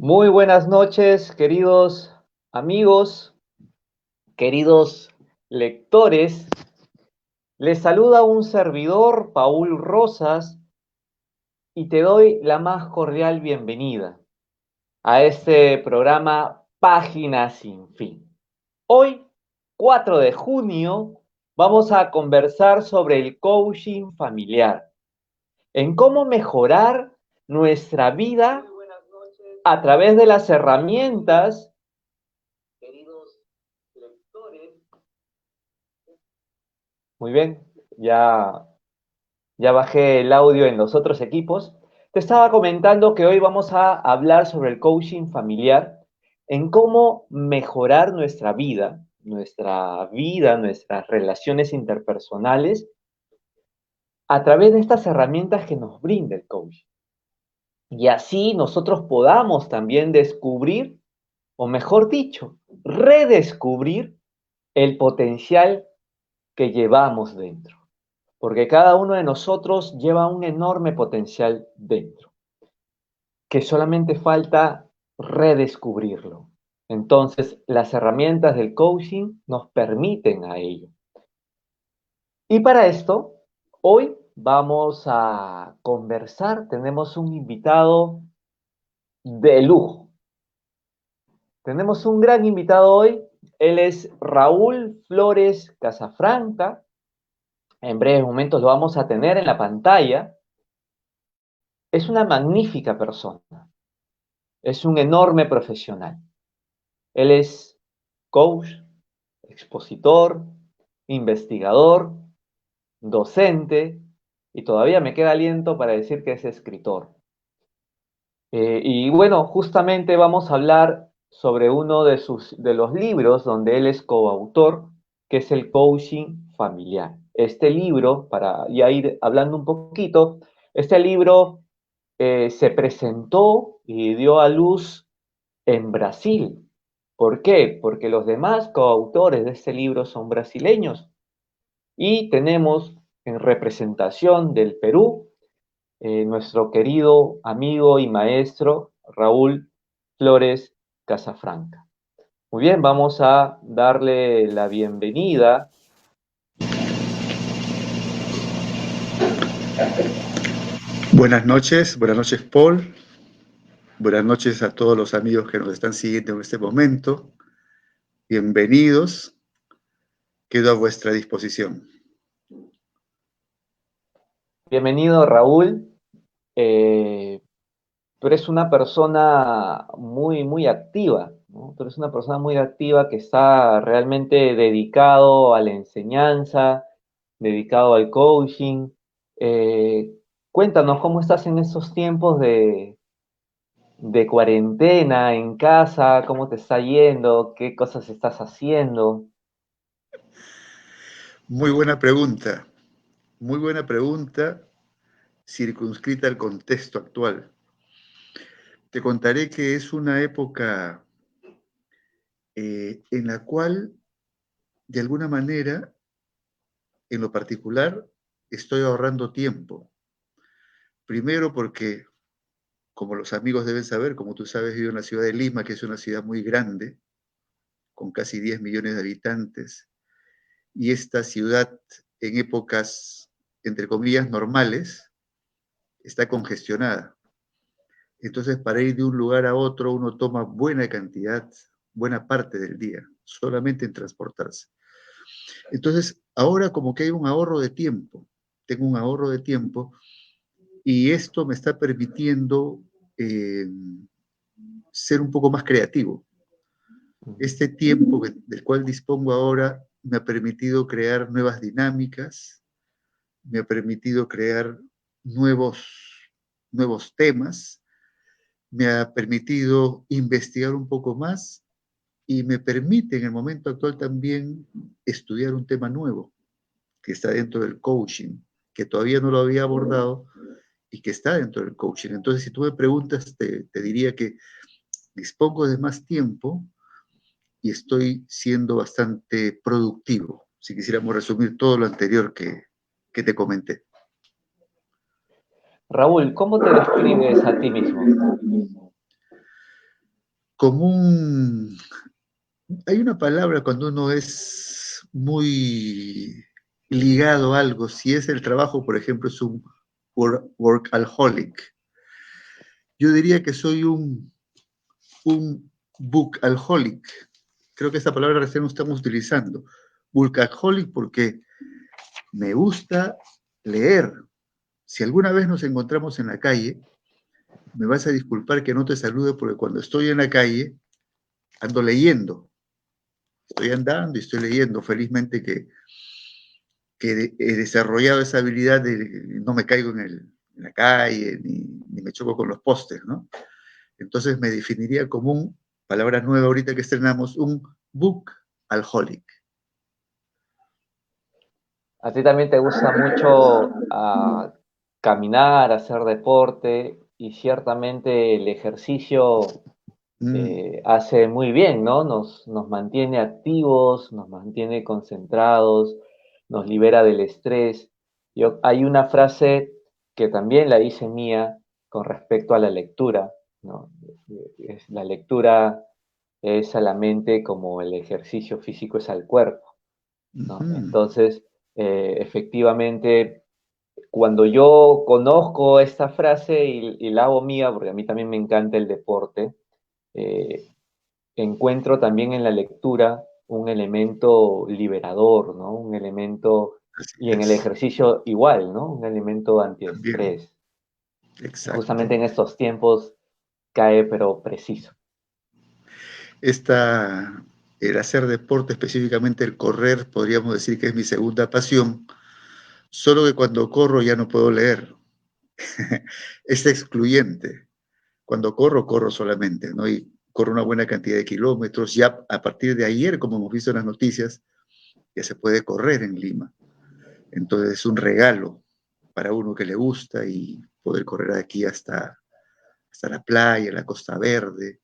Muy buenas noches, queridos amigos, queridos lectores. Les saluda un servidor, Paul Rosas, y te doy la más cordial bienvenida a este programa Páginas sin fin. Hoy, 4 de junio, vamos a conversar sobre el coaching familiar, en cómo mejorar nuestra vida a través de las herramientas. Queridos lectores, muy bien, ya bajé el audio en los otros equipos. Te estaba comentando que hoy vamos a hablar sobre el coaching familiar, en cómo mejorar nuestras relaciones interpersonales a través de estas herramientas que nos brinda el coaching. Y así nosotros podamos también descubrir, o mejor dicho, redescubrir el potencial que llevamos dentro, porque cada uno de nosotros lleva un enorme potencial dentro, que solamente falta redescubrirlo. Entonces, las herramientas del coaching nos permiten a ello. Y para esto, hoy vamos a conversar, tenemos un invitado de lujo. Tenemos un gran invitado hoy, él es Raúl Flores Casafranca. En breves momentos lo vamos a tener en la pantalla. Es una magnífica persona, es un enorme profesional. Él es coach, expositor, investigador, docente, y todavía me queda aliento para decir que es escritor. Y bueno, justamente vamos a hablar sobre uno de los libros donde él es coautor, que es el coaching familiar. Este libro, para ya ir hablando un poquito, este libro se presentó y dio a luz en Brasil. ¿Por qué? Porque los demás coautores de este libro son brasileños. Y tenemos en representación del Perú nuestro querido amigo y maestro Raúl Flores Casafranca. Muy bien, vamos a darle la bienvenida. Buenas noches Paul, buenas noches a todos los amigos que nos están siguiendo en este momento. Bienvenidos, quedo a vuestra disposición. Bienvenido, Raúl. Eh, Tú eres una persona muy activa, ¿no? Tú eres una persona muy activa que está realmente dedicado a la enseñanza, dedicado al coaching. Eh, Cuéntanos cómo estás en estos tiempos de cuarentena en casa, cómo te está yendo, qué cosas estás haciendo. Muy buena pregunta, circunscrita al contexto actual. Te contaré que es una época en la cual, de alguna manera, en lo particular, estoy ahorrando tiempo. Primero porque, como los amigos deben saber, como tú sabes, vivo en la ciudad de Lima, que es una ciudad muy grande, con casi 10 millones de habitantes, y esta ciudad en épocas, entre comillas, normales, está congestionada. Entonces, para ir de un lugar a otro, uno toma buena parte del día, solamente en transportarse. Entonces, ahora como que hay un ahorro de tiempo, tengo un ahorro de tiempo, y esto me está permitiendo eh, ser un poco más creativo. Este tiempo del cual dispongo ahora me ha permitido crear nuevas dinámicas, me ha permitido crear nuevos temas, me ha permitido investigar un poco más y me permite en el momento actual también estudiar un tema nuevo que está dentro del coaching, que todavía no lo había abordado y que está dentro del coaching. Entonces, si tú me preguntas, te diría que dispongo de más tiempo y estoy siendo bastante productivo, si quisiéramos resumir todo lo anterior que te comenté. Raúl, ¿cómo te describes a ti mismo? como un... Hay una palabra cuando uno es muy ligado a algo, si es el trabajo, por ejemplo, es un workaholic. Yo diría que soy un bookalholic. Creo que esta palabra recién no estamos utilizando. Bookaholic porque me gusta leer. Si alguna vez nos encontramos en la calle, me vas a disculpar que no te salude porque cuando estoy en la calle ando leyendo. Estoy andando y estoy leyendo. Felizmente que he desarrollado esa habilidad de no me caigo en la calle ni me choco con los postes, ¿no? Entonces me definiría como un, palabra nueva ahorita que estrenamos, un book alcoholic. A ti también te gusta mucho caminar, hacer deporte y ciertamente el ejercicio Mm, hace muy bien, ¿no? Nos mantiene activos, nos mantiene concentrados, nos libera del estrés. Hay una frase que también la hice mía con respecto a la lectura, ¿no? La lectura es a la mente como el ejercicio físico es al cuerpo, ¿no? mm, Entonces, efectivamente, cuando yo conozco esta frase y la hago mía, porque a mí también me encanta el deporte, eh, encuentro también en la lectura un elemento liberador, ¿no? Un elemento, así y en el es, ejercicio igual, ¿no? Un elemento también, antiestrés. Y exacto. justamente en estos tiempos cae, pero preciso. Esta, el hacer deporte, específicamente el correr, podríamos decir que es mi segunda pasión, solo que cuando corro ya no puedo leer. Es excluyente. Cuando corro, corro solamente, ¿no? Y corro una buena cantidad de kilómetros. Ya a partir de ayer, como hemos visto en las noticias, ya se puede correr en Lima. Entonces es un regalo para uno que le gusta y poder correr aquí hasta la playa, la Costa Verde.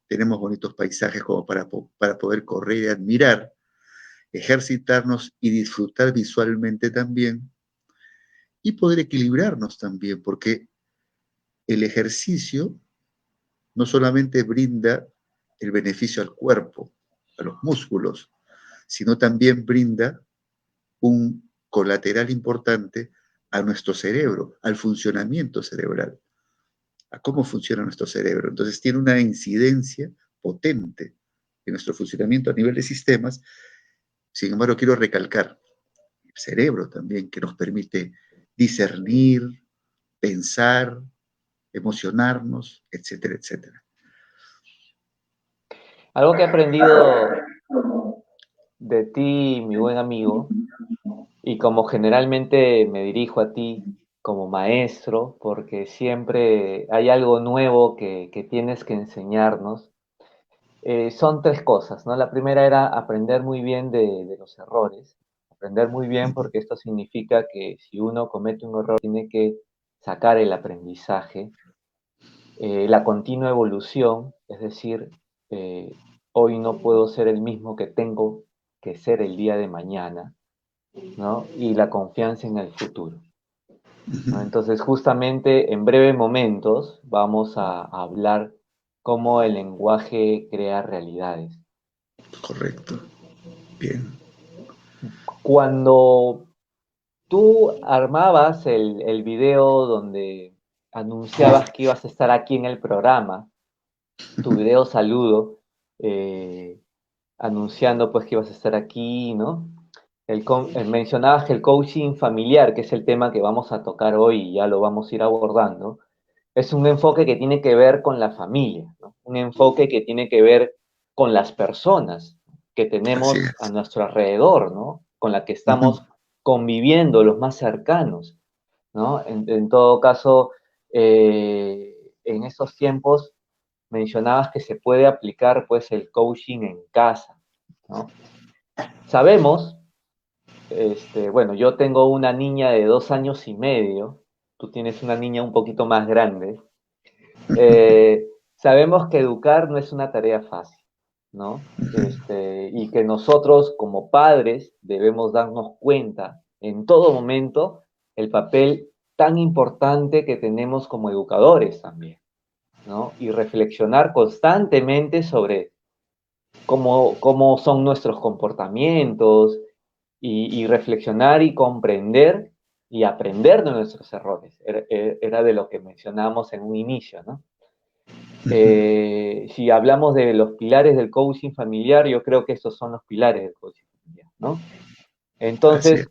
Tenemos bonitos paisajes como para poder correr y admirar, ejercitarnos y disfrutar visualmente también y poder equilibrarnos también, porque el ejercicio no solamente brinda el beneficio al cuerpo, a los músculos, sino también brinda un colateral importante a nuestro cerebro, al funcionamiento cerebral, a cómo funciona nuestro cerebro. Entonces tiene una incidencia potente en nuestro funcionamiento a nivel de sistemas. Sin embargo, quiero recalcar el cerebro también, que nos permite discernir, pensar, emocionarnos, etcétera, etcétera. Algo que he aprendido de ti, mi buen amigo, y como generalmente me dirijo a ti como maestro, porque siempre hay algo nuevo que tienes que enseñarnos, son tres cosas, ¿no? La primera era aprender muy bien de los errores, aprender muy bien porque esto significa que si uno comete un error tiene que sacar el aprendizaje, la continua evolución, es decir, eh, hoy no puedo ser el mismo que tengo que ser el día de mañana, ¿no? Y la confianza en el futuro, ¿no? Entonces, justamente en breves momentos vamos a hablar cómo el lenguaje crea realidades. Correcto. Bien. Cuando tú armabas el video donde anunciabas que ibas a estar aquí en el programa, tu video saludo, eh, anunciando pues que ibas a estar aquí, ¿no? Mencionabas que el coaching familiar, que es el tema que vamos a tocar hoy y ya lo vamos a ir abordando, es un enfoque que tiene que ver con la familia, ¿no? Un enfoque que tiene que ver con las personas que Así tenemos a es. nuestro alrededor, ¿no? Con la que Ujú. estamos conviviendo, los más cercanos, ¿no? En todo caso, en esos tiempos mencionabas que se puede aplicar pues el coaching en casa, ¿no? Sabemos, bueno, yo tengo una niña de 2 años y medio, tú tienes una niña un poquito más grande. Sabemos que educar no es una tarea fácil, ¿no? Y que nosotros como padres debemos darnos cuenta en todo momento el papel tan importante que tenemos como educadores también. ¿no? Y reflexionar constantemente sobre cómo son nuestros comportamientos y reflexionar y comprender y aprender de nuestros errores. Era de lo que mencionábamos en un inicio, ¿no? Ujú. Si hablamos de los pilares del coaching familiar, yo creo que estos son los pilares del coaching familiar, ¿no? Así es. Entonces,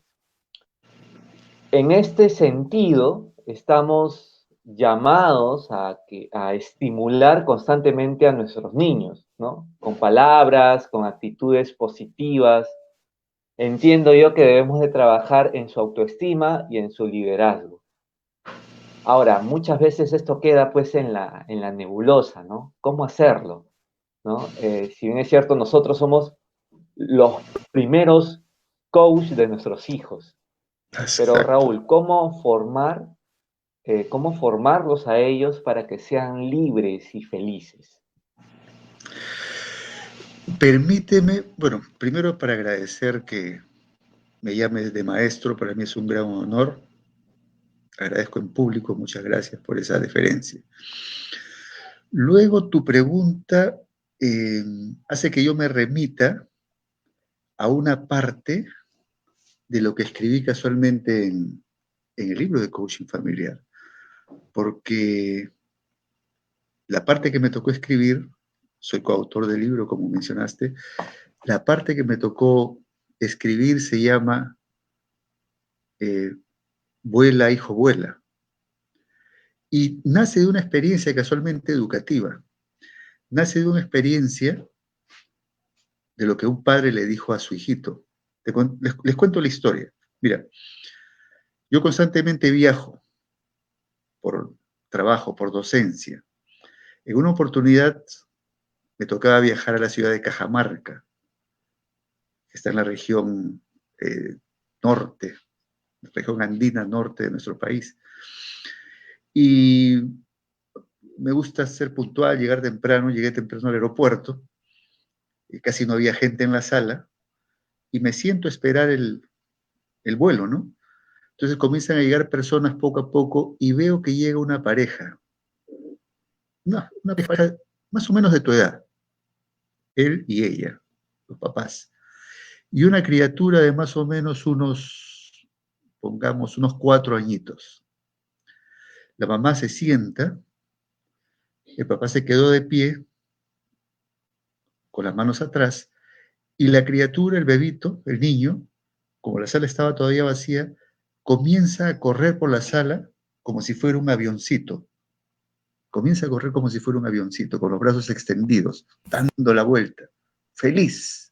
en este sentido, estamos llamados a estimular constantemente a nuestros niños, ¿no? Con palabras, con actitudes positivas. Entiendo yo que debemos de trabajar en su autoestima y en su liderazgo. Ahora, muchas veces esto queda pues en la nebulosa, ¿no? ¿Cómo hacerlo? ¿No? Si bien es cierto, nosotros somos los primeros coach de nuestros hijos, pero Exacto. Raúl, cómo formarlos a ellos para que sean libres y felices? Permíteme, bueno, primero para agradecer que me llames de maestro, para mí es un gran honor. Agradezco en público, muchas gracias por esa deferencia. Luego tu pregunta eh, hace que yo me remita a una parte de lo que escribí casualmente en el libro de coaching familiar, porque la parte que me tocó escribir, soy coautor del libro, como mencionaste, la parte que me tocó escribir se llama eh, Vuela, hijo, vuela, y nace de una experiencia casualmente educativa, nace de una experiencia de lo que un padre le dijo a su hijito. Les cuento la historia. Mira, yo constantemente viajo por trabajo, por docencia. En una oportunidad me tocaba viajar a la ciudad de Cajamarca, que está en la región norte, la región andina norte de nuestro país. Y me gusta ser puntual, llegar temprano, llegué temprano al aeropuerto, y casi no había gente en la sala, y me siento a esperar el vuelo, ¿no? Entonces comienzan a llegar personas poco a poco y veo que llega una pareja más o menos de tu edad, él y ella, los papás, y una criatura de más o menos pongamos, unos 4 añitos. La mamá se sienta, el papá se quedó de pie, con las manos atrás, y la criatura, el bebito, el niño, como la sala estaba todavía vacía, comienza a correr por la sala como si fuera un avioncito. Comienza a correr como si fuera un avioncito, con los brazos extendidos, dando la vuelta, feliz.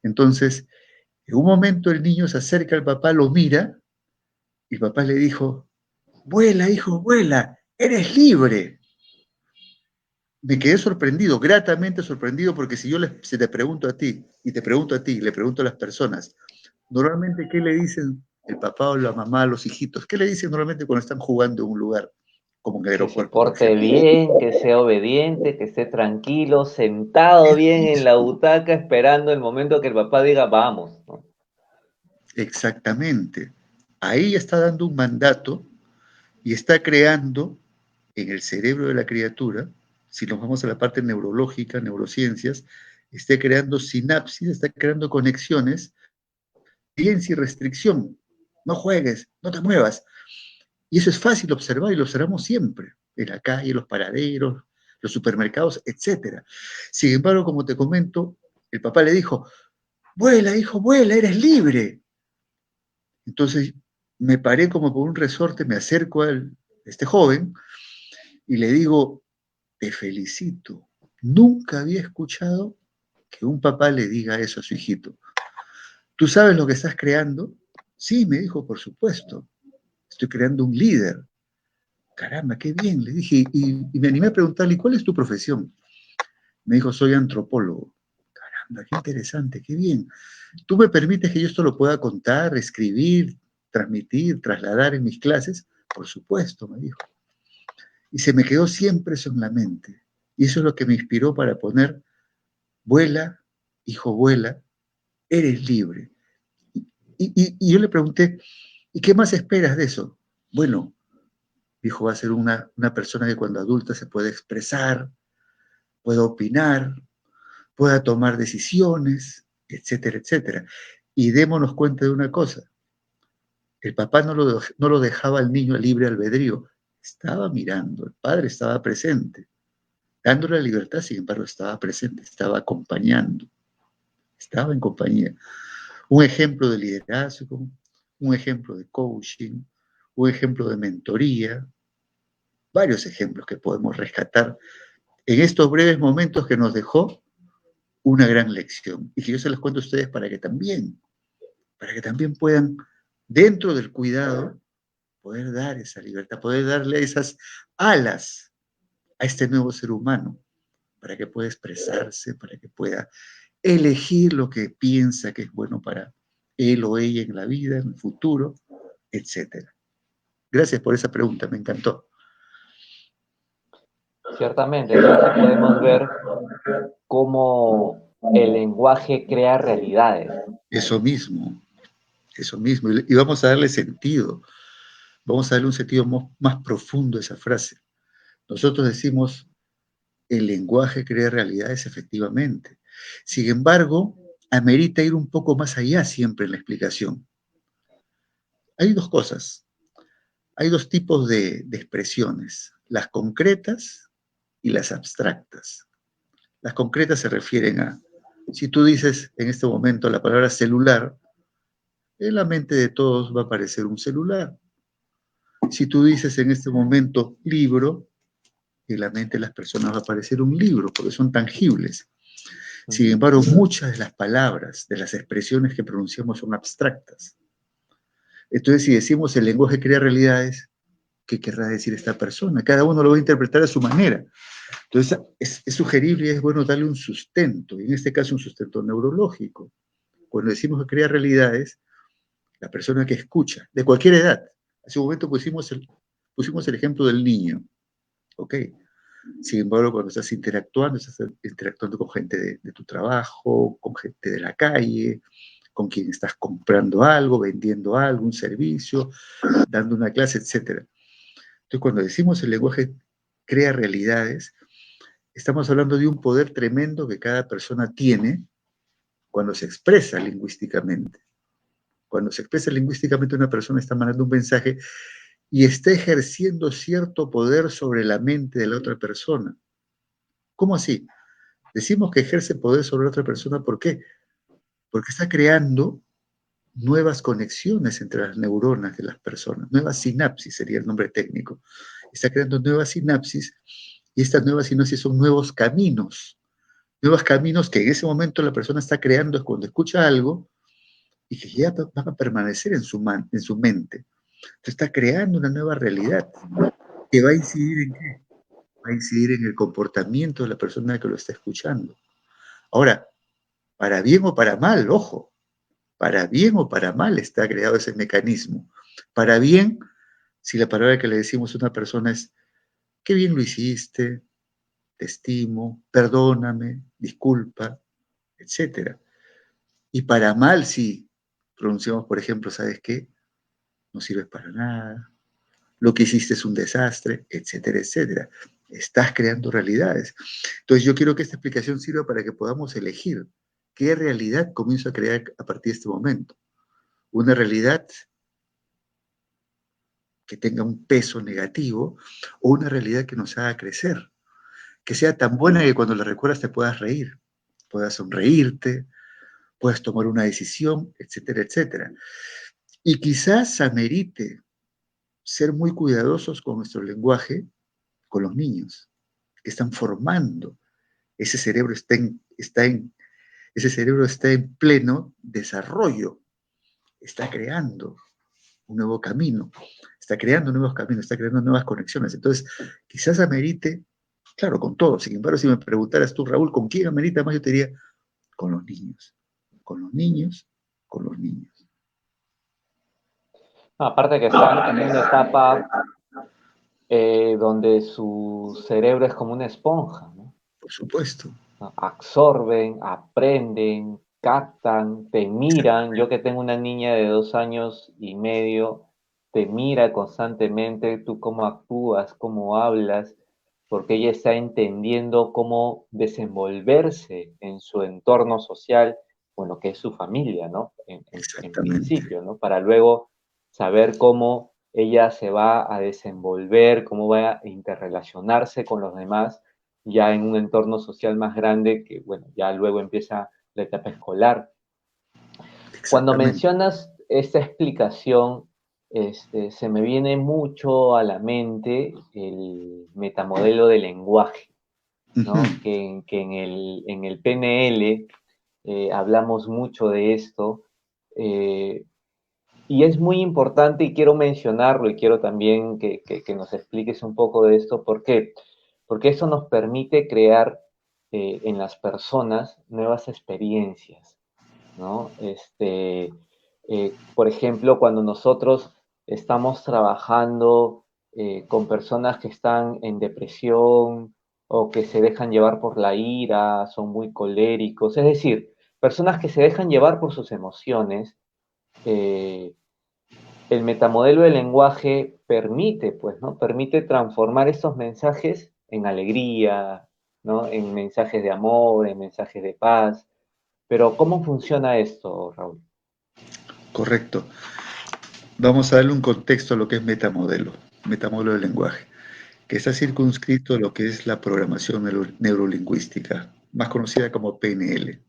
Entonces, en un momento el niño se acerca al papá, lo mira, y el papá le dijo, vuela, hijo, vuela, eres libre. Me quedé sorprendido, gratamente sorprendido, porque si te pregunto a ti, y te pregunto a ti, y le pregunto a las personas, normalmente, ¿qué le dicen el papá o la mamá a los hijitos? ¿Qué le dicen normalmente cuando están jugando en un lugar, como en el Que se aeropuerto, por porte ejemplo? bien, que sea obediente, que esté tranquilo, sentado bien en la butaca, esperando el momento que el papá diga vamos, ¿no? Exactamente. Ahí está dando un mandato y está creando en el cerebro de la criatura, si nos vamos a la parte neurológica, neurociencias, está creando sinapsis, está creando conexiones, bien sin restricción. No juegues, no te muevas. Y eso es fácil observar y lo observamos siempre, en la calle, los paraderos, los supermercados, etc. Sin embargo, como te comento, el papá le dijo, vuela, hijo, vuela, eres libre. Entonces me paré como por un resorte, me acerco a este joven y le digo, te felicito. Nunca había escuchado que un papá le diga eso a su hijito. ¿Tú sabes lo que estás creando? Sí, me dijo, por supuesto. Estoy creando un líder. Caramba, qué bien, le dije. Y me animé a preguntarle, ¿cuál es tu profesión? Me dijo, soy antropólogo. Caramba, qué interesante, qué bien. ¿Tú me permites que yo esto lo pueda contar, escribir, transmitir, trasladar en mis clases? Por supuesto, me dijo. Y se me quedó siempre eso en la mente. Y eso es lo que me inspiró para poner, vuela, hijo, vuela, eres libre. Y yo le pregunté, ¿y qué más esperas de eso? Bueno, Mi hijo va a ser una persona que cuando adulta se puede expresar, puede opinar, pueda tomar decisiones, etcétera, etcétera. Y démonos cuenta de una cosa, el papá no lo dejaba al niño a libre albedrío, estaba mirando, el padre estaba presente, dándole la libertad, sin embargo, estaba presente, estaba acompañando, estaba en compañía. Un ejemplo de liderazgo, un ejemplo de coaching, un ejemplo de mentoría, varios ejemplos que podemos rescatar en estos breves momentos que nos dejó una gran lección y que yo se las cuento a ustedes para que también puedan, dentro del cuidado, poder dar esa libertad, poder darle esas alas a este nuevo ser humano, para que pueda expresarse, para que pueda elegir lo que piensa que es bueno para él o ella en la vida, en el futuro, etcétera. Gracias por esa pregunta, me encantó. Ciertamente, entonces podemos ver cómo el lenguaje crea realidades. Eso mismo, eso mismo. Y vamos a darle sentido, vamos a darle un sentido más profundo a esa frase. Nosotros decimos, el lenguaje crea realidades efectivamente. Sin embargo, amerita ir un poco más allá siempre en la explicación. Hay dos cosas, hay dos tipos de expresiones, las concretas y las abstractas. Las concretas se refieren a, si tú dices en este momento la palabra celular, en la mente de todos va a aparecer un celular. Si tú dices en este momento libro, en la mente de las personas va a aparecer un libro, porque son tangibles. Sin embargo, muchas de las palabras, de las expresiones que pronunciamos son abstractas. Entonces, si decimos el lenguaje crea realidades, ¿qué querrá decir esta persona? Cada uno lo va a interpretar a su manera. Entonces, es sugerible y es bueno darle un sustento, y en este caso un sustento neurológico. Cuando decimos que crea realidades, la persona que escucha, de cualquier edad, hace un momento pusimos el ejemplo del niño, ¿ok? Sin embargo, cuando estás interactuando con gente de tu trabajo, con gente de la calle, con quien estás comprando algo, vendiendo algo, un servicio, dando una clase, etc. Entonces, cuando decimos el lenguaje crea realidades, estamos hablando de un poder tremendo que cada persona tiene cuando se expresa lingüísticamente. Cuando se expresa lingüísticamente, una persona está mandando un mensaje y está ejerciendo cierto poder sobre la mente de la otra persona. ¿Cómo así? Decimos que ejerce poder sobre otra persona, ¿por qué? Porque está creando nuevas conexiones entre las neuronas de las personas, nuevas sinapsis sería el nombre técnico. Está creando nuevas sinapsis y estas nuevas sinapsis son nuevos caminos que en ese momento la persona está creando es cuando escucha algo y que ya van a permanecer en su mente. Entonces está creando una nueva realidad que va a incidir en qué? Va a incidir en el comportamiento de la persona que lo está escuchando. Ahora, para bien o para mal, ojo, para bien o para mal está creado ese mecanismo. Para bien, si la palabra que le decimos a una persona es, qué bien lo hiciste, te estimo, perdóname, disculpa, etcétera. Y para mal, si pronunciamos, por ejemplo, ¿sabes qué? No sirves para nada, lo que hiciste es un desastre, etcétera, etcétera. Estás creando realidades. Entonces yo quiero que esta explicación sirva para que podamos elegir qué realidad comienzo a crear a partir de este momento. Una realidad que tenga un peso negativo o una realidad que nos haga crecer, que sea tan buena que cuando la recuerdas te puedas reír, puedas sonreírte, puedas tomar una decisión, etcétera, etcétera. Y quizás amerite ser muy cuidadosos con nuestro lenguaje, con los niños, que están formando. Ese cerebro ese cerebro está en pleno desarrollo, está creando un nuevo camino, está creando nuevos caminos, está creando nuevas conexiones. Entonces, quizás amerite, claro, con todo. Sin embargo, si me preguntaras tú, Raúl, ¿con quién amerita más? Yo te diría, con los niños, con los niños, con los niños. Aparte que están en una etapa donde su cerebro es como una esponja, ¿no? Por supuesto. Absorben, aprenden, captan, te miran. Yo que tengo una niña de 2 años y medio, te mira constantemente, tú cómo actúas, cómo hablas, porque ella está entendiendo cómo desenvolverse en su entorno social, bueno, que es su familia, ¿no? En Exactamente. principio, ¿no? Para luego saber cómo ella se va a desenvolver, cómo va a interrelacionarse con los demás, ya en un entorno social más grande que, bueno, ya luego empieza la etapa escolar. Cuando Exactamente. mencionas esta explicación, se me viene mucho a la mente el metamodelo del lenguaje, Ujú. ¿no? Que en el PNL hablamos mucho de esto, eh, y es muy importante y quiero mencionarlo y quiero también que nos expliques un poco de esto. ¿Por qué? Porque eso nos permite crear en las personas nuevas experiencias, ¿no? Por ejemplo, cuando nosotros estamos trabajando con personas que están en depresión o que se dejan llevar por la ira, son muy coléricos, es decir, personas que se dejan llevar por sus emociones, eh, el metamodelo del lenguaje permite, pues, ¿no? Permite transformar estos mensajes en alegría, ¿no? En mensajes de amor, en mensajes de paz. Pero ¿cómo funciona esto, Raúl? Correcto. Vamos a darle un contexto a lo que es metamodelo del lenguaje, que está circunscrito a lo que es la programación neurolingüística, más conocida como PNL.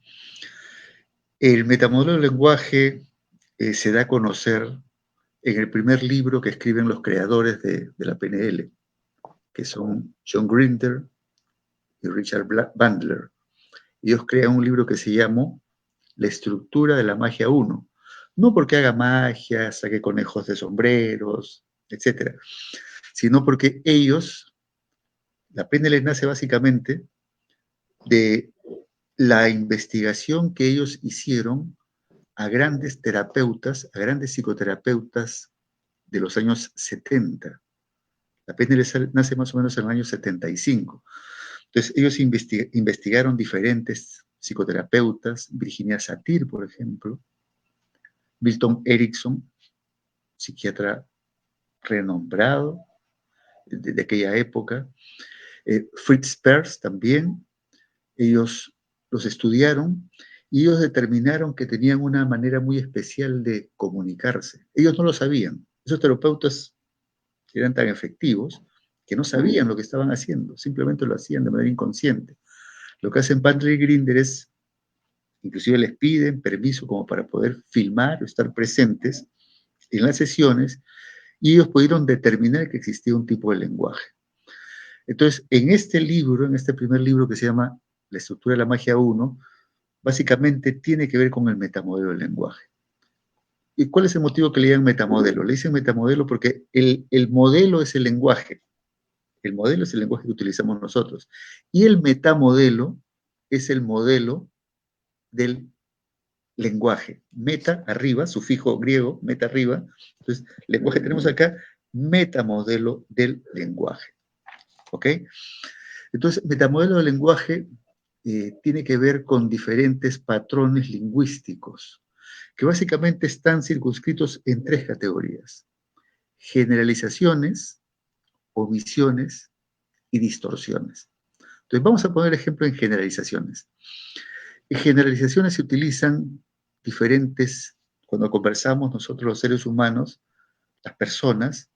El metamodelo del lenguaje se da a conocer en el primer libro que escriben los creadores de la PNL, que son John Grinder y Richard Bandler. Ellos crean un libro que se llamó La estructura de la magia uno. No porque haga magia, saque conejos de sombreros, etcétera, sino porque ellos, la PNL nace básicamente de la investigación que ellos hicieron a grandes terapeutas, a grandes psicoterapeutas de los años 70. La PNL nace más o menos en el año 75. Entonces, ellos investigaron diferentes psicoterapeutas, Virginia Satir, por ejemplo, Milton Erickson, psiquiatra renombrado de aquella época, Fritz Perls también. Ellos los estudiaron y ellos determinaron que tenían una manera muy especial de comunicarse. Ellos no lo sabían. Esos terapeutas eran tan efectivos que no sabían lo que estaban haciendo, simplemente lo hacían de manera inconsciente. Lo que hacen Bandler y Grinder es, inclusive les piden permiso como para poder filmar o estar presentes en las sesiones, y ellos pudieron determinar que existía un tipo de lenguaje. Entonces, en este libro, en este primer libro que se llama La estructura de la magia uno, básicamente tiene que ver con el metamodelo del lenguaje. ¿Y cuál es el motivo que le llaman metamodelo? Le dicen metamodelo porque el modelo es el lenguaje. El modelo es el lenguaje que utilizamos nosotros. Y el metamodelo es el modelo del lenguaje. Meta, arriba, sufijo griego, meta arriba. Entonces, lenguaje tenemos acá, metamodelo del lenguaje. ¿Ok? Entonces, metamodelo del lenguaje tiene que ver con diferentes patrones lingüísticos, que básicamente están circunscritos en tres categorías: generalizaciones, omisiones y distorsiones. Entonces, vamos a poner ejemplo en generalizaciones. En generalizaciones se utilizan diferentes, cuando conversamos nosotros los seres humanos, las personas,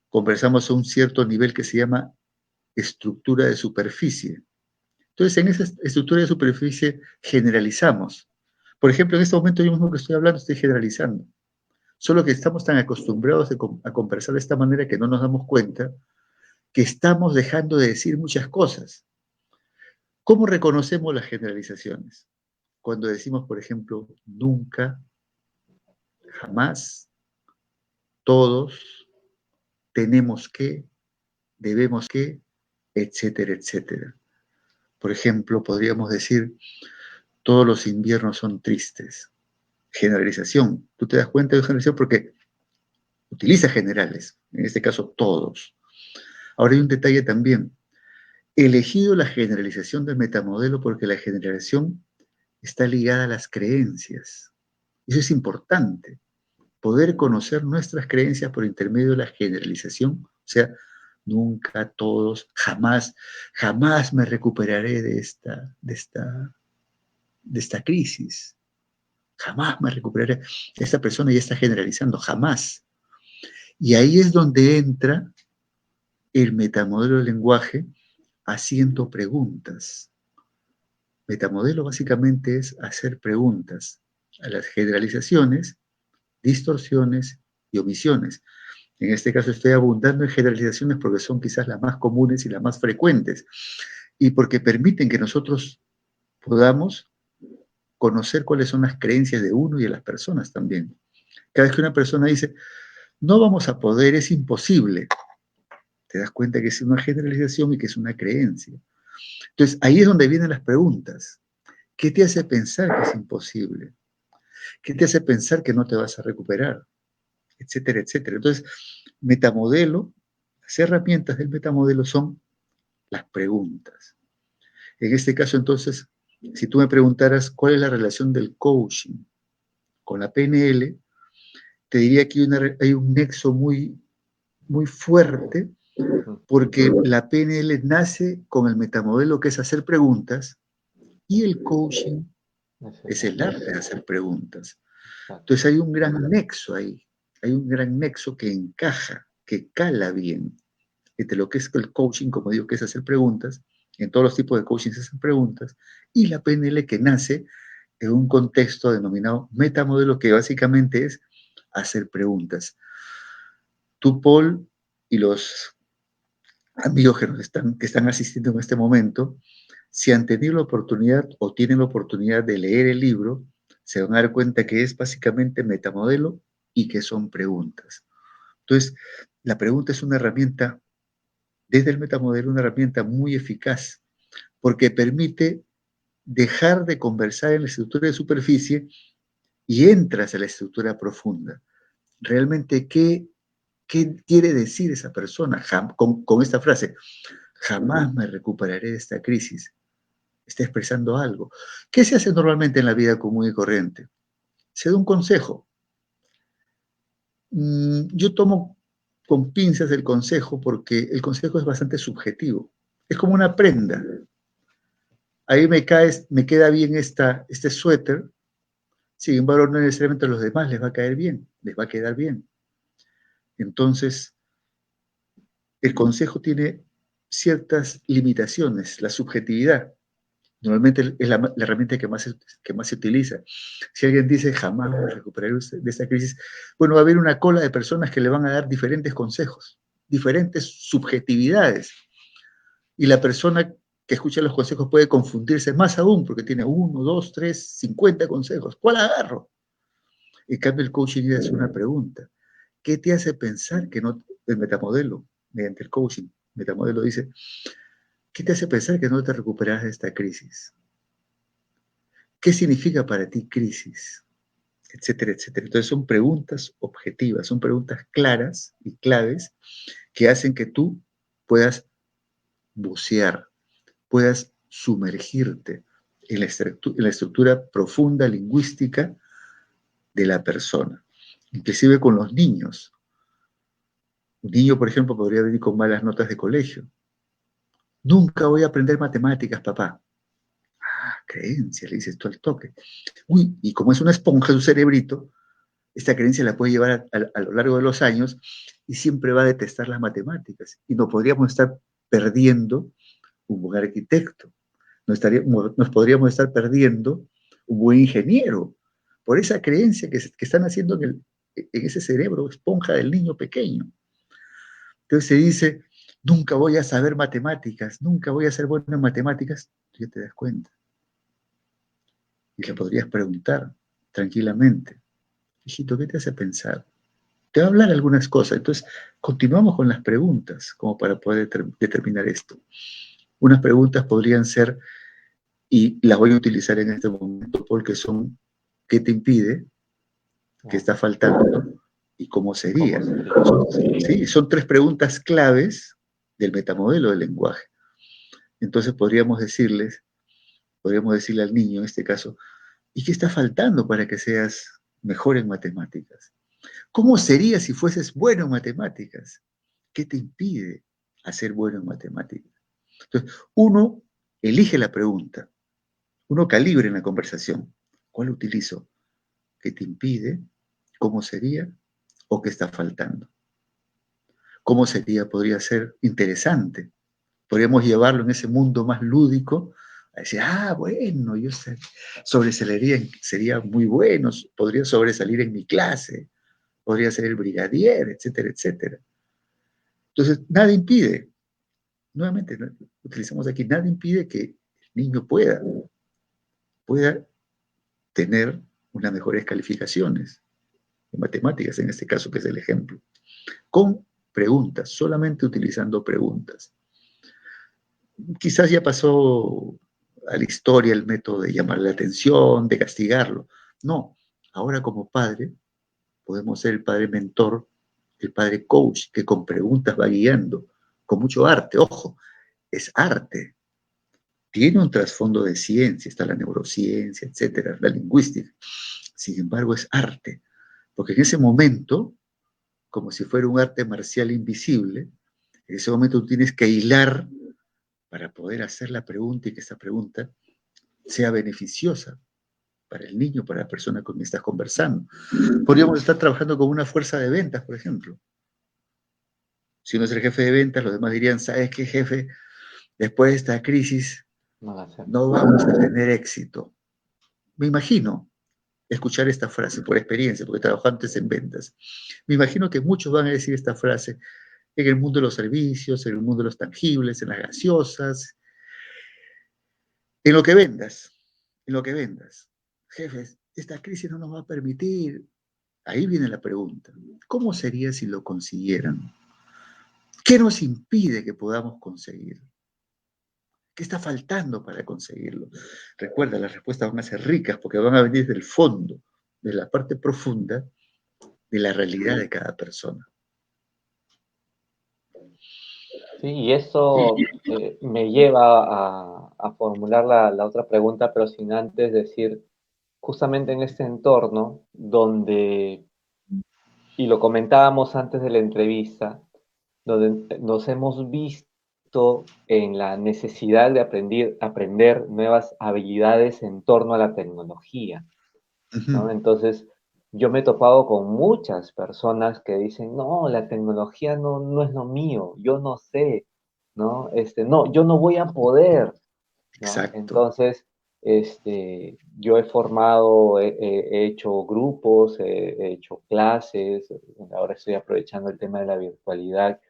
conversamos a un cierto nivel que se llama estructura de superficie. Entonces, en esa estructura de superficie generalizamos. Por ejemplo, en este momento yo mismo que estoy hablando estoy generalizando. Solo que estamos tan acostumbrados a conversar de esta manera que no nos damos cuenta que estamos dejando de decir muchas cosas. ¿Cómo reconocemos las generalizaciones? Cuando decimos, por ejemplo, nunca, jamás, todos, tenemos que, debemos que, etcétera, etcétera. Por ejemplo, podríamos decir, todos los inviernos son tristes. Generalización. Tú te das cuenta de generalización porque utiliza generales, en este caso todos. Ahora hay un detalle también. He elegido la generalización del metamodelo porque la generalización está ligada a las creencias. Eso es importante. poder conocer nuestras creencias por intermedio de la generalización, o sea, nunca, todos, jamás, jamás me recuperaré de esta crisis, jamás me recuperaré. Esta persona ya está generalizando, jamás. Y ahí es donde entra el metamodelo del lenguaje haciendo preguntas. Metamodelo básicamente es hacer preguntas a las generalizaciones, distorsiones y omisiones. En este caso estoy abundando en generalizaciones porque son quizás las más comunes y las más frecuentes y porque permiten que nosotros podamos conocer cuáles son las creencias de uno y de las personas también. Cada vez que una persona dice, no vamos a poder, es imposible, te das cuenta que es una generalización y que es una creencia. Entonces, ahí es donde vienen las preguntas. ¿Qué te hace pensar que es imposible? ¿Qué te hace pensar que no te vas a recuperar? Etcétera, etcétera. Entonces, metamodelo, las herramientas del metamodelo son las preguntas. En este caso, entonces, si tú me preguntaras cuál es la relación del coaching con la PNL, te diría que hay un nexo muy, muy fuerte porque la PNL nace con el metamodelo que es hacer preguntas y el coaching es el arte de hacer preguntas. Entonces hay un gran nexo ahí, hay un gran nexo que encaja, que cala bien entre lo que es el coaching, como digo, que es hacer preguntas, en todos los tipos de coaching se hacen preguntas, y la PNL que nace en un contexto denominado metamodelo, que básicamente es hacer preguntas. Tú, Paul, y los amigos que están asistiendo en este momento, si han tenido la oportunidad o tienen la oportunidad de leer el libro, se van a dar cuenta que es básicamente metamodelo y que son preguntas. Entonces, la pregunta es una herramienta, desde el metamodelo, una herramienta muy eficaz, porque permite dejar de conversar en la estructura de superficie y entras a la estructura profunda. Realmente, ¿qué quiere decir esa persona con esta frase? Jamás me recuperaré de esta crisis. Está expresando algo. ¿Qué se hace normalmente en la vida común y corriente? Se da un consejo. Yo tomo con pinzas el consejo porque el consejo es bastante subjetivo. Es como una prenda. Ahí me queda bien este suéter. Sin embargo, no necesariamente a los demás les va a caer bien, les va a quedar bien. Entonces, el consejo tiene ciertas limitaciones, la subjetividad. Normalmente es la herramienta que más se utiliza. Si alguien dice jamás me recuperaré de esta crisis, bueno, va a haber una cola de personas que le van a dar diferentes consejos, diferentes subjetividades. Y la persona que escucha los consejos puede confundirse más aún porque tiene 1, 2, 3, 50 consejos. ¿Cuál agarro? En cambio, el coaching es una pregunta. ¿Qué te hace pensar que no, el metamodelo, mediante el coaching, metamodelo dice, ¿qué te hace pensar que no te recuperarás de esta crisis? ¿Qué significa para ti crisis? Etcétera, etcétera. Entonces son preguntas objetivas, son preguntas claras y claves que hacen que tú puedas bucear, puedas sumergirte en la estructura profunda lingüística de la persona. Inclusive con los niños. Un niño, por ejemplo, podría venir con malas notas de colegio. Nunca voy a aprender matemáticas, papá. Creencia, le dices tú al toque. Uy, y como es una esponja su cerebrito, esta creencia la puede llevar a lo largo de los años y siempre va a detestar las matemáticas. Y nos podríamos estar perdiendo un buen arquitecto, nos podríamos estar perdiendo un buen ingeniero por esa creencia que están haciendo en ese cerebro esponja del niño pequeño. Entonces se dice, nunca voy a saber matemáticas, nunca voy a ser bueno en matemáticas, tú ya te das cuenta. Y le podrías preguntar tranquilamente, hijito, ¿qué te hace pensar? Te va a hablar algunas cosas. Entonces, continuamos con las preguntas, como para poder determinar esto. Unas preguntas podrían ser, y las voy a utilizar en este momento, porque son, ¿qué te impide? ¿Qué está faltando? ¿Y cómo sería? Sí, son tres preguntas claves del metamodelo del lenguaje. Entonces podríamos decirle al niño en este caso, ¿y qué está faltando para que seas mejor en matemáticas? ¿Cómo sería si fueses bueno en matemáticas? ¿Qué te impide hacer bueno en matemáticas? Entonces, uno elige la pregunta, uno calibre en la conversación. ¿Cuál utilizo? ¿Qué te impide? ¿Cómo sería? ¿O qué está faltando? ¿Cómo sería? Podría ser interesante. Podríamos llevarlo en ese mundo más lúdico a decir, bueno, yo sobresalería, sería muy bueno, podría sobresalir en mi clase, podría ser el brigadier, etcétera, etcétera. Entonces, nada impide, nuevamente, ¿no? Utilizamos aquí, nada impide que el niño pueda tener unas mejores calificaciones en matemáticas, en este caso, que es el ejemplo, con preguntas, solamente utilizando preguntas. Quizás ya pasó a la historia el método de llamarle la atención, de castigarlo. No, ahora como padre podemos ser el padre mentor, el padre coach, que con preguntas va guiando, con mucho arte. Ojo, es arte. Tiene un trasfondo de ciencia, está la neurociencia, etcétera, la lingüística. Sin embargo, es arte, porque en ese momento, como si fuera un arte marcial invisible, en ese momento tú tienes que hilar para poder hacer la pregunta y que esa pregunta sea beneficiosa para el niño, para la persona con quien estás conversando. Podríamos estar trabajando con una fuerza de ventas, por ejemplo. Si uno es el jefe de ventas, los demás dirían, ¿sabes qué, jefe? Después de esta crisis No va a ser. no vamos a tener éxito. Me imagino escuchar esta frase por experiencia, porque trabajé antes en ventas. Me imagino que muchos van a decir esta frase en el mundo de los servicios, en el mundo de los tangibles, en las gaseosas, en lo que vendas, en lo que vendas. Jefes, esta crisis no nos va a permitir. Ahí viene la pregunta. ¿Cómo sería si lo consiguieran? ¿Qué nos impide que podamos conseguirlo? ¿Qué está faltando para conseguirlo? Recuerda, las respuestas van a ser ricas porque van a venir del fondo, de la parte profunda de la realidad de cada persona. Sí, y eso me lleva a formular la otra pregunta, pero sin antes decir, justamente en este entorno donde, y lo comentábamos antes de la entrevista, donde nos hemos visto en la necesidad de aprender nuevas habilidades en torno a la tecnología, ¿no? Ujú. Entonces, yo me he topado con muchas personas que dicen, no, la tecnología no es lo mío, yo no sé, ¿no? No, yo no voy a poder, ¿no? Exacto. Entonces, yo he formado, he hecho grupos, he hecho clases, ahora estoy aprovechando el tema de la virtualidad,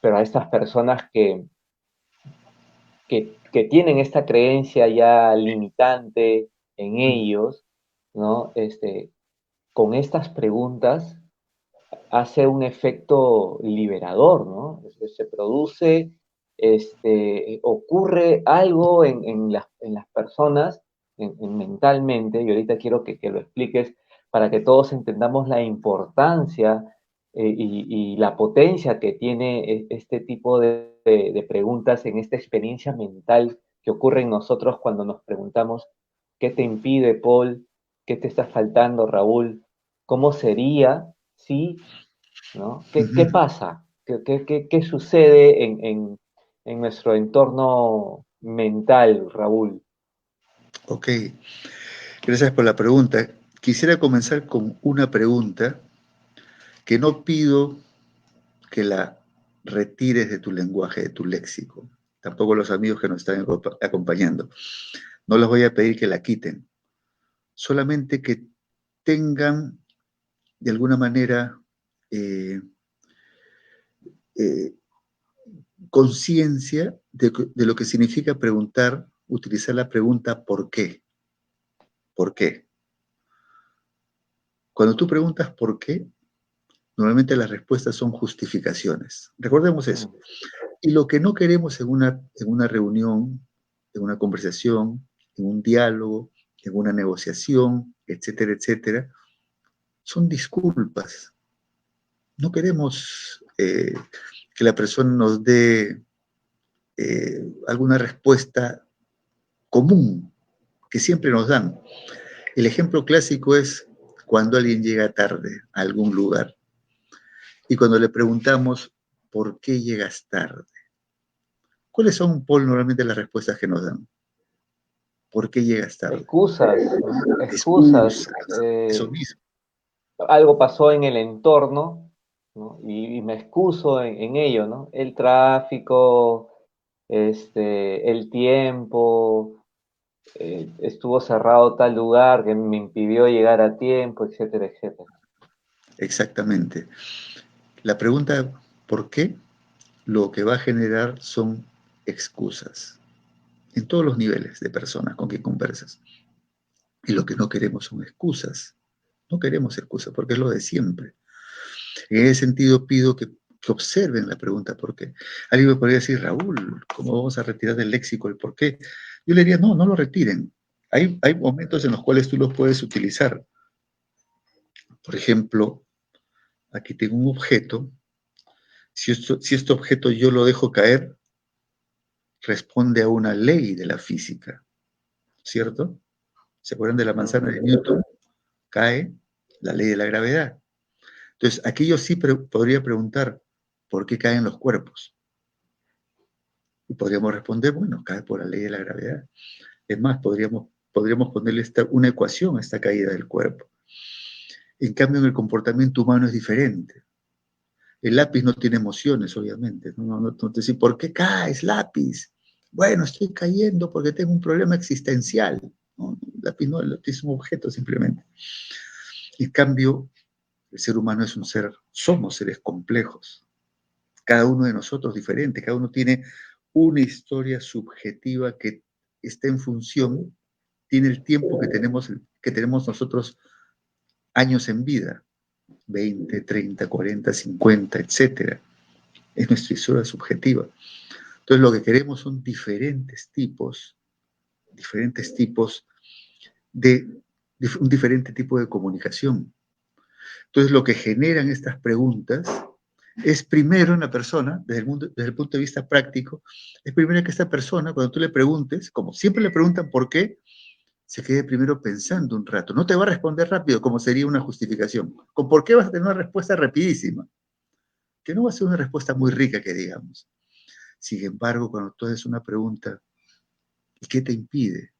pero a estas personas que tienen esta creencia ya limitante en ellos, ¿no? Con estas preguntas hace un efecto liberador, ¿no? Se produce, ocurre algo en las personas, mentalmente, y ahorita quiero que lo expliques para que todos entendamos la importancia y la potencia que tiene este tipo de preguntas en esta experiencia mental que ocurre en nosotros cuando nos preguntamos, ¿qué te impide, Paul? ¿Qué te está faltando, Raúl? ¿Cómo sería si, ¿no? ¿Qué Ujú. pasa? ¿Qué sucede en nuestro entorno mental, Raúl? Ok, gracias por la pregunta. Quisiera comenzar con una pregunta que no pido que la retires de tu lenguaje, de tu léxico. Tampoco los amigos que nos están acompañando. No les voy a pedir que la quiten. Solamente que tengan, de alguna manera, eh, eh, conciencia de lo que significa preguntar, utilizar la pregunta ¿por qué? ¿Por qué? Cuando tú preguntas ¿por qué? Normalmente las respuestas son justificaciones. Recordemos eso. Mm, Y lo que no queremos en una reunión, en una conversación, en un diálogo, en una negociación, etcétera, etcétera, son disculpas. No queremos que la persona nos dé alguna respuesta común que siempre nos dan. El ejemplo clásico es, cuando alguien llega tarde a algún lugar y cuando le preguntamos por qué llegas tarde, ¿cuáles son, Paul, normalmente las respuestas que nos dan? ¿Por qué llegas tarde? Excusas, ¿no? Excusas. Excusas, eso mismo. Algo pasó en el entorno, ¿no? Y me excuso en ello, ¿no? El tráfico, el tiempo, estuvo cerrado tal lugar que me impidió llegar a tiempo, etcétera, etcétera. Exactamente. La pregunta ¿por qué? Lo que va a generar son excusas en todos los niveles de personas con quien conversas. Y lo que no queremos son excusas. No queremos excusas porque es lo de siempre. En ese sentido pido que observen la pregunta ¿por qué? Alguien me podría decir, Raúl, ¿cómo vamos a retirar del léxico el por qué? Yo le diría, no, no lo retiren. Hay momentos en los cuales tú los puedes utilizar. Por ejemplo, aquí tengo un objeto. Si este objeto yo lo dejo caer, responde a una ley de la física, ¿cierto? ¿Se acuerdan de la manzana de Newton? Cae la ley de la gravedad. Entonces, aquí yo sí podría preguntar, ¿por qué caen los cuerpos? Y podríamos responder, bueno, cae por la ley de la gravedad. Es más, podríamos ponerle una ecuación a esta caída del cuerpo. En cambio, en el comportamiento humano es diferente. El lápiz no tiene emociones, obviamente. No te dice, ¿por qué caes, lápiz? Bueno, estoy cayendo porque tengo un problema existencial. No, el lápiz no, el lápiz es un objeto simplemente. En cambio, el ser humano es un ser, somos seres complejos. Cada uno de nosotros diferente, cada uno tiene una historia subjetiva que está en función, tiene el tiempo que tenemos nosotros años en vida, 20, 30, 40, 50, etcétera. Es nuestra historia subjetiva. Entonces lo que queremos son diferentes tipos de un diferente tipo de comunicación. Entonces lo que generan estas preguntas es primero en la persona, desde el punto de vista práctico, es primero que esta persona, cuando tú le preguntes, como siempre le preguntan por qué, se quede primero pensando un rato. No te va a responder rápido, como sería una justificación. Con por qué vas a tener una respuesta rapidísima, que no va a ser una respuesta muy rica, que digamos. Sin embargo, cuando tú haces una pregunta, ¿y qué te impide?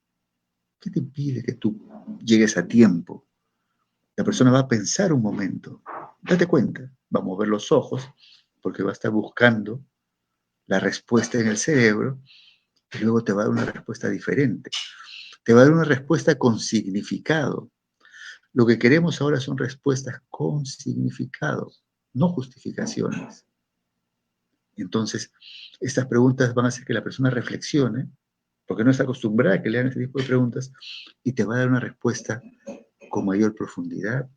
¿Qué te impide que tú llegues a tiempo? La persona va a pensar un momento. Date cuenta, va a mover los ojos, porque va a estar buscando la respuesta en el cerebro, y luego te va a dar una respuesta diferente. Te va a dar una respuesta con significado. Lo que queremos ahora son respuestas con significado, no justificaciones. Entonces, estas preguntas van a hacer que la persona reflexione, porque no está acostumbrada a que le hagan este tipo de preguntas, y te va a dar una respuesta con mayor profundidad,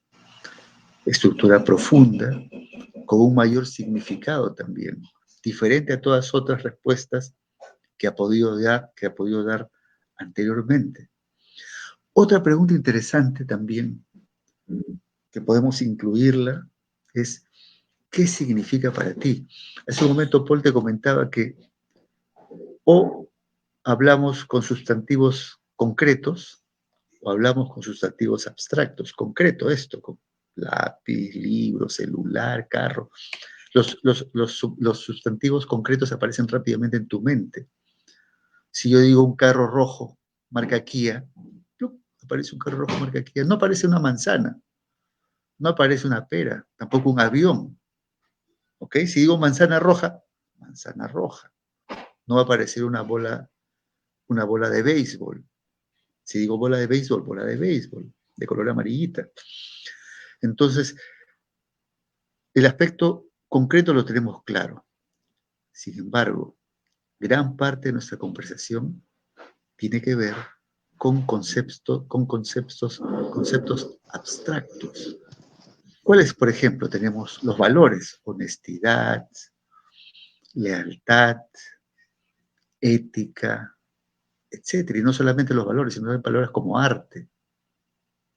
estructura profunda, con un mayor significado también, diferente a todas otras respuestas que ha podido dar anteriormente. Otra pregunta interesante también, que podemos incluirla, es ¿qué significa para ti? Hace un momento Paul te comentaba que o hablamos con sustantivos concretos o hablamos con sustantivos abstractos. Concreto esto, con lápiz, libro, celular, carro. Los sustantivos concretos aparecen rápidamente en tu mente. Si yo digo un carro rojo, marca Kia, ¡plup! Aparece un carro rojo, marca Kia. No aparece una manzana, no aparece una pera, tampoco un avión. ¿Ok? Si digo manzana roja, manzana roja. No va a aparecer una bola de béisbol. Si digo bola de béisbol, de color amarillita. Entonces, el aspecto concreto lo tenemos claro. Sin embargo, gran parte de nuestra conversación tiene que ver con conceptos abstractos. ¿Cuáles, por ejemplo? Tenemos los valores, honestidad, lealtad, ética, etcétera. Y no solamente los valores, sino también palabras como arte,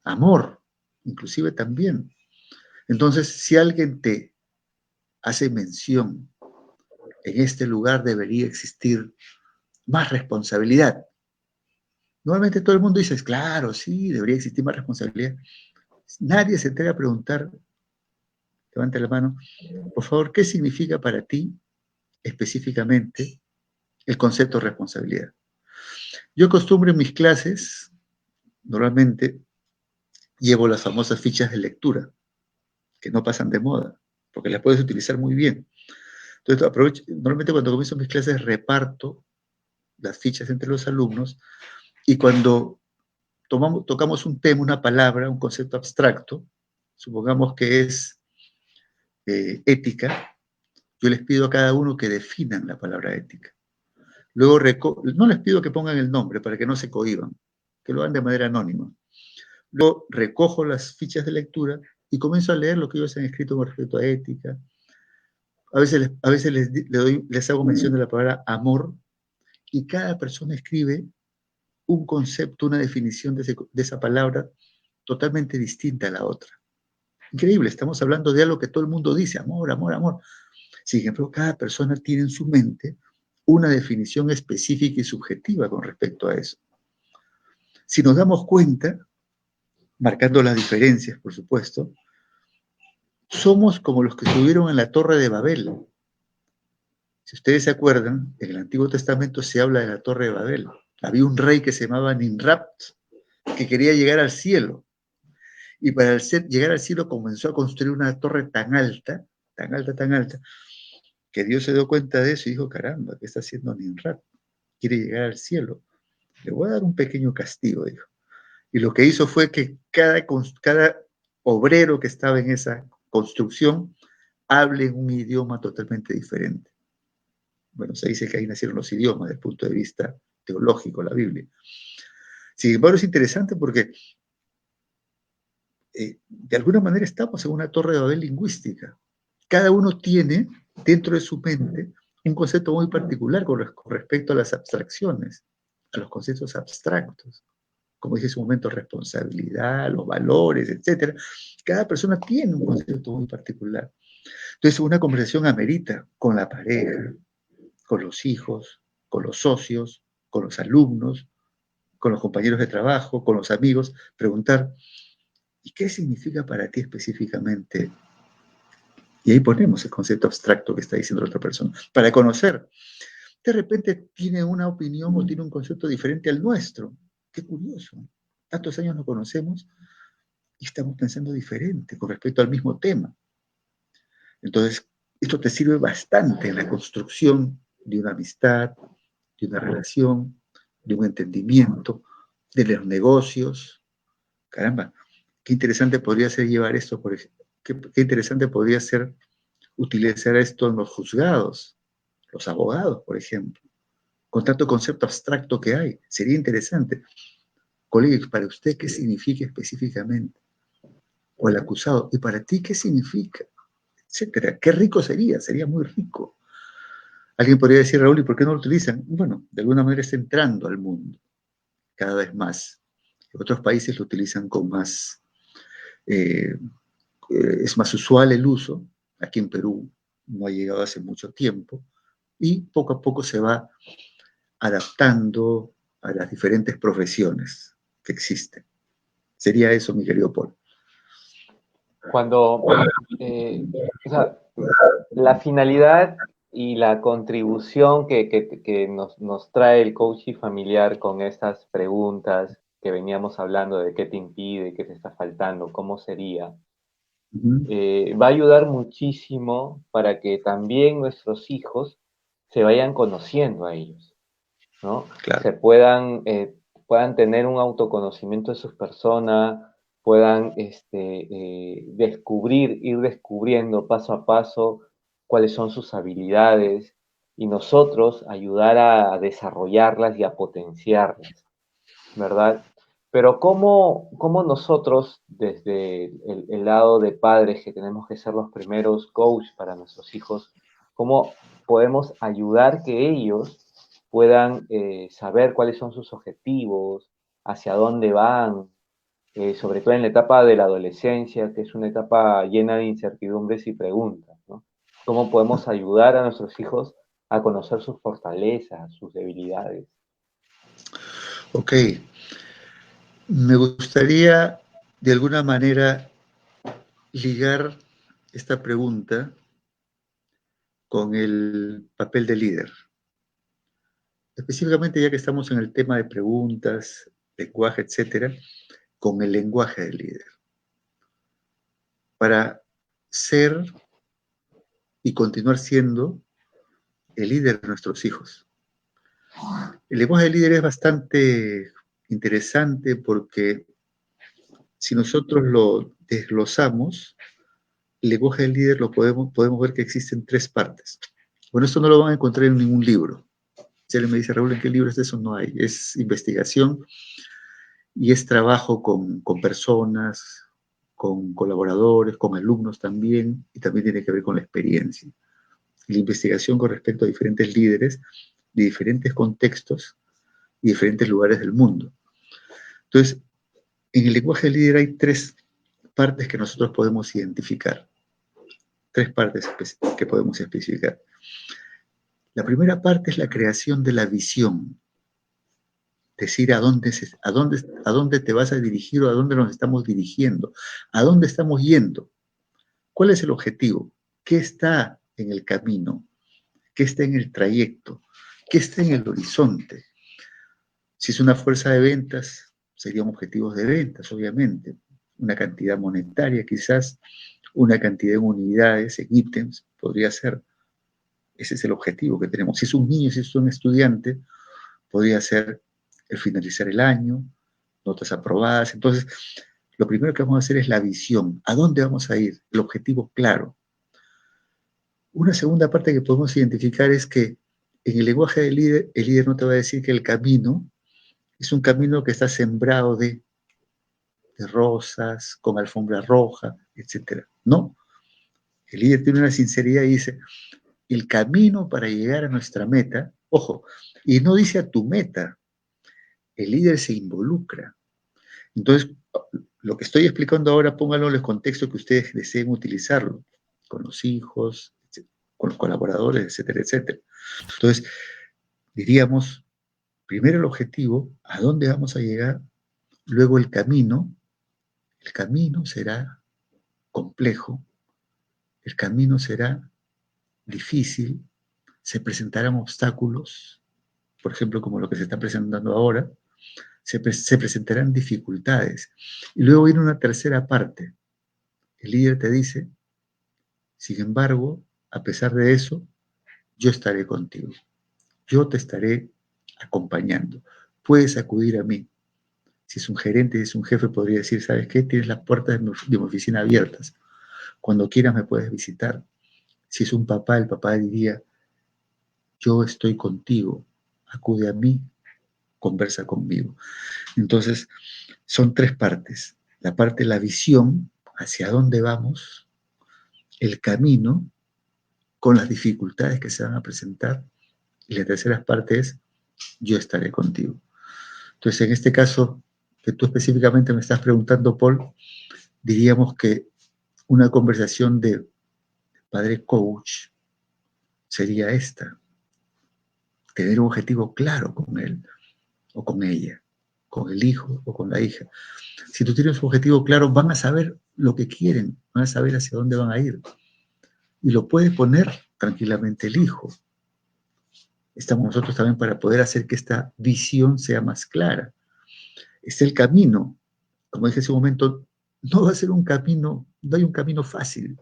amor, inclusive también. Entonces, si alguien te hace mención, en este lugar debería existir más responsabilidad. Normalmente todo el mundo dice, claro, sí, debería existir más responsabilidad. Nadie se atreve a preguntar, levante la mano, por favor, ¿qué significa para ti específicamente el concepto de responsabilidad? Yo acostumbro en mis clases, normalmente, llevo las famosas fichas de lectura, que no pasan de moda, porque las puedes utilizar muy bien. Entonces, aprovecho, normalmente cuando comienzo mis clases reparto las fichas entre los alumnos y cuando tocamos un tema, una palabra, un concepto abstracto, supongamos que es ética, yo les pido a cada uno que definan la palabra ética. Luego, no les pido que pongan el nombre para que no se cohíban, que lo hagan de manera anónima. Luego recojo las fichas de lectura y comienzo a leer lo que ellos han escrito con respecto a ética. A veces les hago mención de la palabra amor y cada persona escribe un concepto, una definición de esa palabra totalmente distinta a la otra. Increíble, estamos hablando de algo que todo el mundo dice, amor, amor, amor. Sin embargo, cada persona tiene en su mente una definición específica y subjetiva con respecto a eso. Si nos damos cuenta, marcando las diferencias, por supuesto, somos como los que subieron en la Torre de Babel. Si ustedes se acuerdan, en el Antiguo Testamento se habla de la Torre de Babel. Había un rey que se llamaba Nimrod, que quería llegar al cielo. Y para llegar al cielo comenzó a construir una torre tan alta, tan alta, tan alta, que Dios se dio cuenta de eso y dijo, caramba, ¿qué está haciendo Nimrod? Quiere llegar al cielo. Le voy a dar un pequeño castigo, dijo. Y lo que hizo fue que cada obrero que estaba en esa construcción hable en un idioma totalmente diferente. Bueno, se dice que ahí nacieron los idiomas desde el punto de vista teológico, la Biblia. Sin embargo, es interesante porque de alguna manera estamos en una torre de Babel lingüística. Cada uno tiene dentro de su mente un concepto muy particular con respecto a las abstracciones, a los conceptos abstractos. Como dije en su momento, responsabilidad, los valores, etc. Cada persona tiene un concepto muy particular. Entonces, una conversación amerita con la pareja, con los hijos, con los socios, con los alumnos, con los compañeros de trabajo, con los amigos, preguntar, ¿y qué significa para ti específicamente? Y ahí ponemos el concepto abstracto que está diciendo la otra persona, para conocer. De repente tiene una opinión o tiene un concepto diferente al nuestro. Qué curioso. Tantos años nos conocemos y estamos pensando diferente con respecto al mismo tema. Entonces, esto te sirve bastante en la construcción de una amistad, de una relación, de un entendimiento, de los negocios. Caramba, qué interesante podría ser llevar esto, por ejemplo, qué interesante podría ser utilizar esto en los juzgados, los abogados, por ejemplo, con tanto concepto abstracto que hay. Sería interesante. Colegas, para usted, ¿qué significa específicamente? O el acusado, ¿y para ti qué significa? Etcétera. Qué rico sería muy rico. Alguien podría decir, Raúl, ¿y por qué no lo utilizan? Bueno, de alguna manera está entrando al mundo cada vez más. En otros países lo utilizan con más, es más usual el uso. Aquí en Perú no ha llegado hace mucho tiempo y poco a poco se va adaptando a las diferentes profesiones que existen. Sería eso, mi querido Paul. Cuando, o sea, la finalidad y la contribución que nos trae el coaching familiar con estas preguntas que veníamos hablando de qué te impide, qué te está faltando, cómo sería, va a ayudar muchísimo para que también nuestros hijos se vayan conociendo a ellos, ¿no? Claro. Se puedan tener un autoconocimiento de sus personas, puedan ir descubriendo paso a paso cuáles son sus habilidades y nosotros ayudar a desarrollarlas y a potenciarlas, ¿verdad? Pero ¿cómo nosotros, desde el lado de padres, que tenemos que ser los primeros coach para nuestros hijos, cómo podemos ayudar que ellos puedan saber cuáles son sus objetivos, hacia dónde van, sobre todo en la etapa de la adolescencia, que es una etapa llena de incertidumbres y preguntas, ¿no? ¿Cómo podemos ayudar a nuestros hijos a conocer sus fortalezas, sus debilidades? Ok. Me gustaría de alguna manera ligar esta pregunta con el papel de líder. Específicamente, ya que estamos en el tema de preguntas, lenguaje, etcétera, con el lenguaje del líder. Para ser y continuar siendo el líder de nuestros hijos. El lenguaje del líder es bastante interesante porque si nosotros lo desglosamos, el lenguaje del líder lo podemos ver que existen tres partes. Bueno, esto no lo van a encontrar en ningún libro. Si alguien me dice, Raúl, ¿en qué libro es eso? No hay. Es investigación y es trabajo con personas, con colaboradores, con alumnos también, y también tiene que ver con la experiencia. Y la investigación con respecto a diferentes líderes de diferentes contextos y diferentes lugares del mundo. Entonces, en el lenguaje del líder hay tres partes que nosotros podemos identificar. Tres partes que podemos especificar. La primera parte es la creación de la visión. Decir a dónde te vas a dirigir o a dónde nos estamos dirigiendo, a dónde estamos yendo, cuál es el objetivo, qué está en el camino, qué está en el trayecto, qué está en el horizonte. Si es una fuerza de ventas, serían objetivos de ventas, obviamente, una cantidad monetaria quizás, una cantidad en unidades, en ítems, podría ser. Ese es el objetivo que tenemos. Si es un niño, si es un estudiante, podría ser el finalizar el año, notas aprobadas. Entonces, lo primero que vamos a hacer es la visión. ¿A dónde vamos a ir? El objetivo claro. Una segunda parte que podemos identificar es que en el lenguaje del líder, el líder no te va a decir que el camino es un camino que está sembrado de rosas, con alfombra roja, etc. No, el líder tiene una sinceridad y dice, el camino para llegar a nuestra meta, ojo, y no dice a tu meta, el líder se involucra. Entonces, lo que estoy explicando ahora, pónganlo en el contexto que ustedes deseen utilizarlo, con los hijos, con los colaboradores, etcétera, etcétera. Entonces, diríamos, primero el objetivo, a dónde vamos a llegar, luego el camino será complejo, el camino será difícil, se presentarán obstáculos, por ejemplo, como lo que se está presentando ahora, se presentarán dificultades. Y luego viene una tercera parte. El líder te dice, sin embargo, a pesar de eso, yo estaré contigo. Yo te estaré acompañando. Puedes acudir a mí. Si es un gerente, si es un jefe, podría decir, ¿sabes qué? Tienes las puertas de mi oficina abiertas. Cuando quieras me puedes visitar. Si es un papá, el papá diría, yo estoy contigo. Acude a mí, conversa conmigo. Entonces, son tres partes. La parte de la visión, hacia dónde vamos, el camino, con las dificultades que se van a presentar, y la tercera parte es, yo estaré contigo. Entonces, en este caso, que tú específicamente me estás preguntando, Paul, diríamos que una conversación de padre coach sería esta, tener un objetivo claro con él o con ella, con el hijo o con la hija. Si tú tienes un objetivo claro, van a saber lo que quieren, van a saber hacia dónde van a ir. Y lo puede poner tranquilamente el hijo. Estamos nosotros también para poder hacer que esta visión sea más clara. Es el camino. Como dije hace un momento, no va a ser un camino, no hay un camino fácil.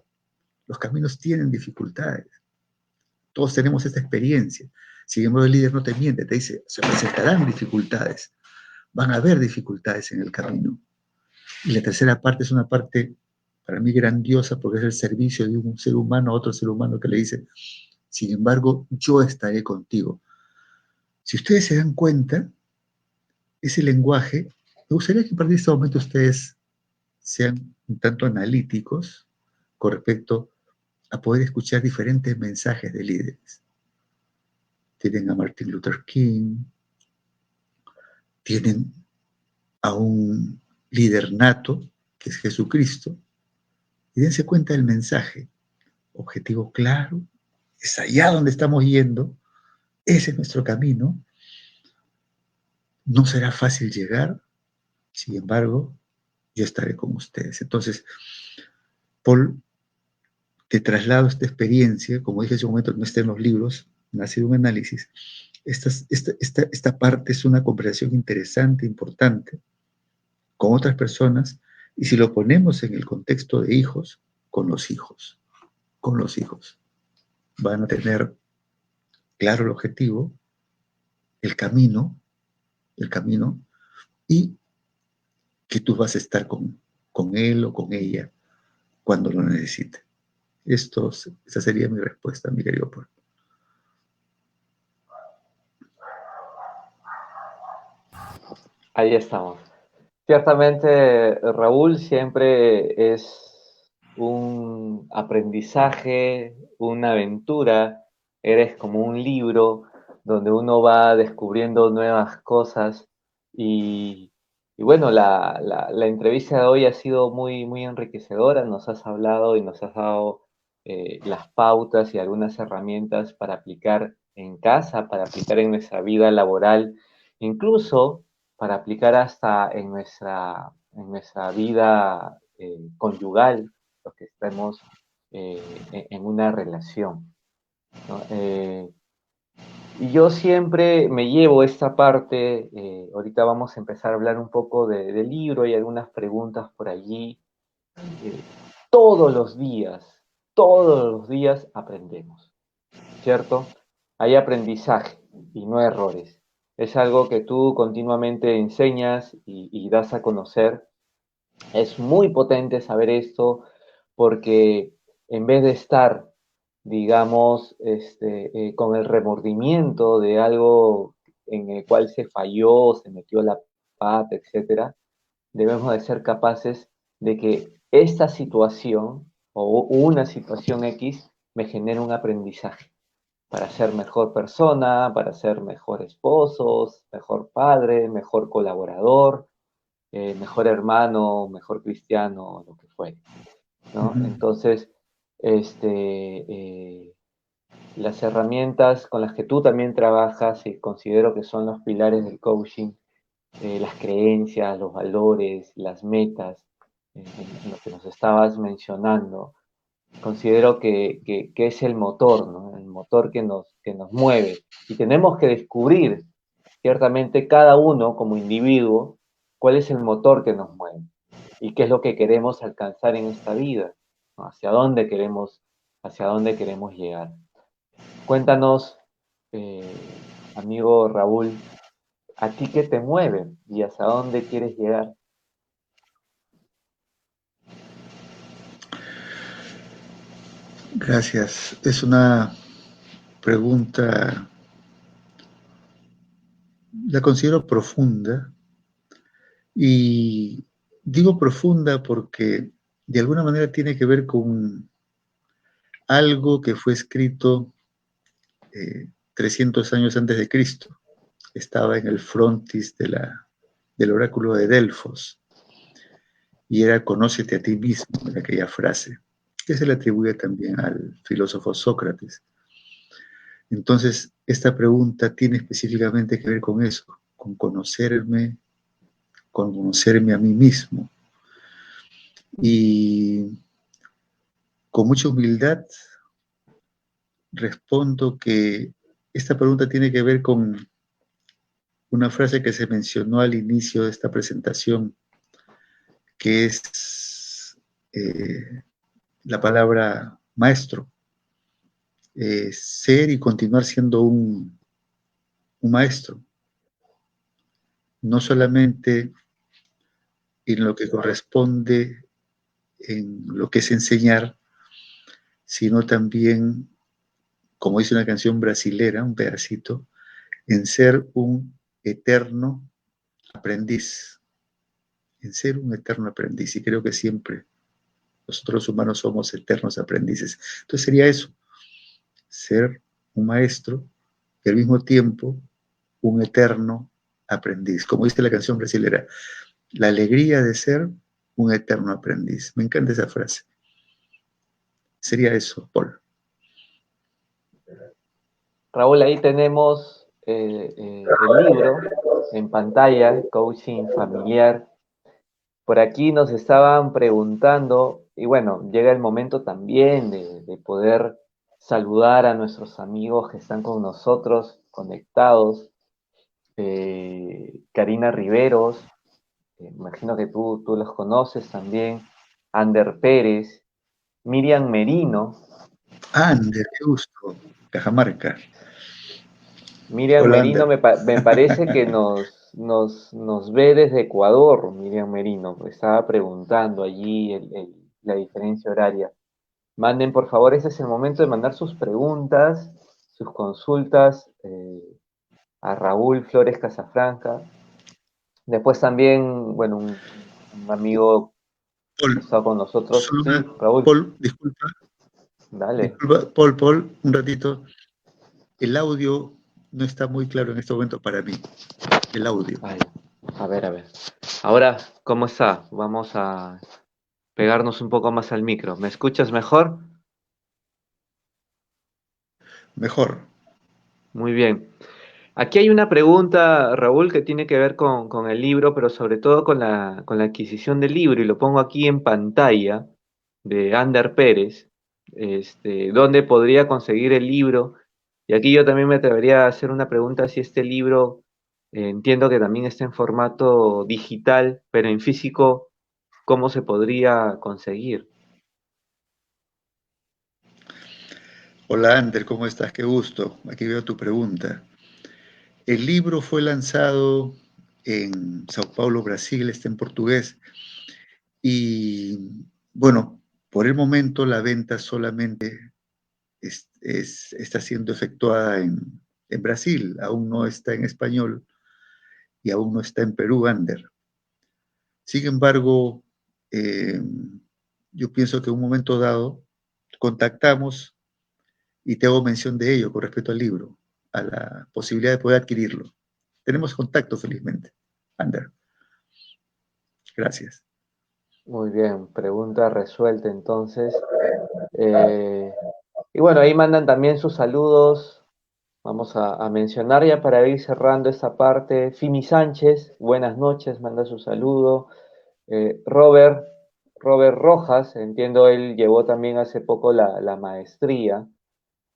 Los caminos tienen dificultades. Todos tenemos esta experiencia. Sin embargo, el líder no te miente, te dice, se presentarán dificultades. Van a haber dificultades en el camino. Y la tercera parte es una parte para mí grandiosa porque es el servicio de un ser humano a otro ser humano que le dice, sin embargo, yo estaré contigo. Si ustedes se dan cuenta, ese lenguaje, me gustaría que a partir de este momento ustedes sean un tanto analíticos con respecto a poder escuchar diferentes mensajes de líderes. Tienen a Martin Luther King, tienen a un líder nato, que es Jesucristo, y dense cuenta del mensaje. Objetivo claro, es allá donde estamos yendo, ese es nuestro camino. No será fácil llegar, sin embargo, yo estaré con ustedes. Entonces, Paul, te traslado esta experiencia, como dije hace un momento, no está en los libros, no ha sido un análisis. Esta parte es una conversación interesante, importante, con otras personas, y si lo ponemos en el contexto de hijos, con los hijos, con los hijos. Van a tener claro el objetivo, el camino, y que tú vas a estar con él o con ella cuando lo necesite. Esa sería mi respuesta, mi querido Paul. Ahí estamos. Ciertamente, Raúl, siempre es un aprendizaje, una aventura. Eres como un libro donde uno va descubriendo nuevas cosas. Y, y bueno, la entrevista de hoy ha sido muy, muy enriquecedora. Nos has hablado y nos has dado las pautas y algunas herramientas para aplicar en casa, para aplicar en nuestra vida laboral, incluso para aplicar hasta en nuestra vida conyugal, los que estemos en una relación, ¿no? Y yo siempre me llevo esta parte, ahorita vamos a empezar a hablar un poco del libro y algunas preguntas por allí. Eh, todos los días aprendemos, ¿cierto? Hay aprendizaje y no errores. Es algo que tú continuamente enseñas y das a conocer. Es muy potente saber esto porque en vez de estar, digamos, con el remordimiento de algo en el cual se falló, se metió la pata, etcétera, debemos de ser capaces de que esta situación o una situación X me genere un aprendizaje para ser mejor persona, para ser mejor esposo, mejor padre, mejor colaborador, mejor hermano, mejor cristiano, lo que fuere, ¿no? Entonces, las herramientas con las que tú también trabajas y considero que son los pilares del coaching, las creencias, los valores, las metas, en lo que nos estabas mencionando, considero que es el motor, ¿no? El motor que nos mueve. Y tenemos que descubrir, ciertamente, cada uno como individuo, cuál es el motor que nos mueve y qué es lo que queremos alcanzar en esta vida, ¿no? Hacia dónde queremos llegar. Cuéntanos, eh, amigo Raúl, ¿a ti qué te mueve y hacia dónde quieres llegar? Gracias. Es una pregunta, la considero profunda, y digo profunda porque de alguna manera tiene que ver con algo que fue escrito 300 años antes de Cristo. Estaba en el frontis del oráculo de Delfos, y era conócete a ti mismo, en aquella frase, que se le atribuye también al filósofo Sócrates. Entonces, esta pregunta tiene específicamente que ver con eso, con conocerme a mí mismo. Y con mucha humildad respondo que esta pregunta tiene que ver con una frase que se mencionó al inicio de esta presentación, que es la palabra maestro. Ser y continuar siendo un maestro, no solamente en lo que corresponde, en lo que es enseñar, sino también, como dice una canción brasilera, un pedacito, en ser un eterno aprendiz, en ser un eterno aprendiz. Y creo que siempre nosotros los humanos somos eternos aprendices. Entonces sería eso, ser un maestro y al mismo tiempo un eterno aprendiz. Como dice la canción brasilera, la alegría de ser un eterno aprendiz. Me encanta esa frase. Sería eso, Paul. Raúl, ahí tenemos el libro en pantalla, Coaching Familiar. Por aquí nos estaban preguntando, y bueno, llega el momento también de poder saludar a nuestros amigos que están con nosotros, conectados. Karina Riveros, imagino que tú los conoces también. Ander Pérez, Miriam Merino. Ander, qué gusto. Cajamarca. Miriam Hola, Merino Ander. me parece que nos ve desde Ecuador, Miriam Merino. Estaba preguntando allí la diferencia horaria. Manden, por favor, ese es el momento de mandar sus preguntas, sus consultas a Raúl Flores Casafranca. Después también, bueno, un amigo que Paul, está con nosotros. solo Sí, Raúl, Disculpa, dale. Paul, un ratito. El audio no está muy claro en este momento para mí. El audio. Ay, a ver, a ver. Ahora, ¿cómo está? Vamos a pegarnos un poco más al micro. ¿Me escuchas mejor? Mejor. Muy bien. Aquí hay una pregunta, Raúl, que tiene que ver con el libro, pero sobre todo con la adquisición del libro, y lo pongo aquí en pantalla de Ander Pérez, ¿dónde podría conseguir el libro? Y aquí yo también me atrevería a hacer una pregunta si este libro, entiendo que también está en formato digital, pero en físico, ¿cómo se podría conseguir? Hola, Ander, ¿cómo estás? Qué gusto. Aquí veo tu pregunta. El libro fue lanzado en Sao Paulo, Brasil, está en portugués. Y bueno, por el momento la venta solamente está siendo efectuada en Brasil, aún no está en español y aún no está en Perú, Ander. Sin embargo, eh, yo pienso que en un momento dado contactamos y te hago mención de ello con respecto al libro, a la posibilidad de poder adquirirlo. Tenemos contacto, felizmente. Ander, gracias. Muy bien, pregunta resuelta entonces. Eh, y bueno, ahí mandan también sus saludos. Vamos a mencionar ya para ir cerrando esta parte. Fimi Sánchez, buenas noches, manda su saludo. Robert Rojas, entiendo él llevó también hace poco la maestría.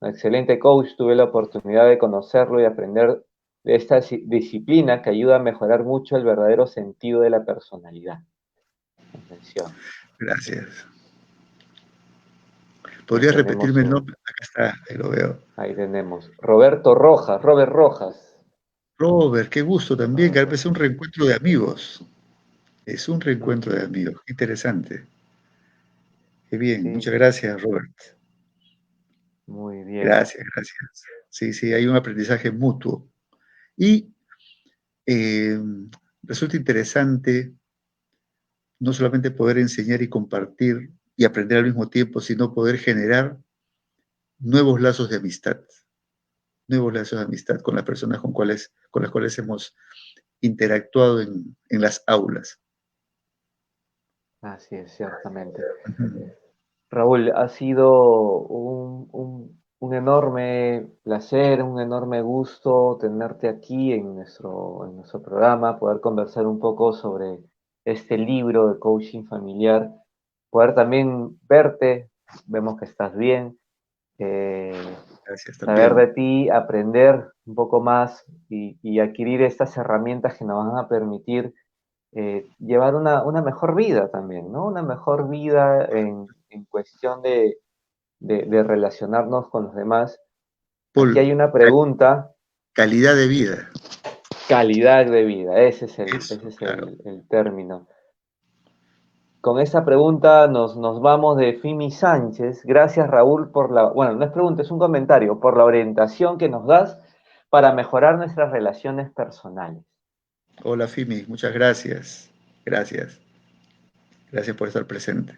Un excelente coach, tuve la oportunidad de conocerlo y aprender de esta disciplina que ayuda a mejorar mucho el verdadero sentido de la personalidad. Nos menciona. Gracias. Ahí ¿Podrías tenemos repetirme el nombre? Acá está, ahí lo veo. ahí tenemos. Roberto Rojas, Robert Rojas. Robert, qué gusto también, que Robert, es un reencuentro de amigos. Es un sí, reencuentro sí, de amigos. Qué interesante. Qué bien. sí, Muchas gracias, Robert. muy bien. Gracias, gracias. Sí, sí, hay un aprendizaje mutuo. Y eh, resulta interesante no solamente poder enseñar y compartir y aprender al mismo tiempo, sino poder generar nuevos lazos de amistad, nuevos lazos de amistad con las personas con las cuales hemos interactuado en las aulas. Así es, ciertamente. Ujú. Raúl, ha sido un enorme placer, un enorme gusto tenerte aquí en nuestro programa, poder conversar un poco sobre este libro de coaching familiar, poder también verte, vemos que estás bien, eh, Gracias saber de también. ti, aprender un poco más y adquirir estas herramientas que nos van a permitir llevar una mejor vida también, ¿no? Una mejor vida en cuestión de relacionarnos con los demás. Aquí Paul, hay una pregunta, calidad de vida. calidad de vida, Eso, ese es claro. el término. Con esa pregunta nos vamos de Fimi Sánchez. Gracias, Raúl, bueno, no es pregunta, es un comentario, por la orientación que nos das para mejorar nuestras relaciones personales. Hola, Fimi, muchas gracias. Gracias. Gracias por estar presente.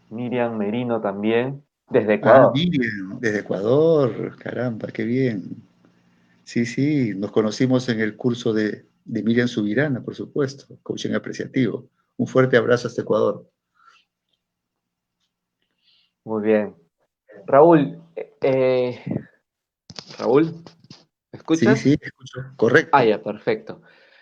Miriam Merino también, desde Ah, Ecuador. Miriam, desde Ecuador. Caramba, qué bien. Sí, sí, nos conocimos en el curso de Miriam Subirana, por supuesto, coaching apreciativo. Un fuerte abrazo hasta Ecuador. Muy bien. Raúl, Raúl, ¿me Sí, escuchas? sí, escucho. Ah, Correcto. ya, perfecto.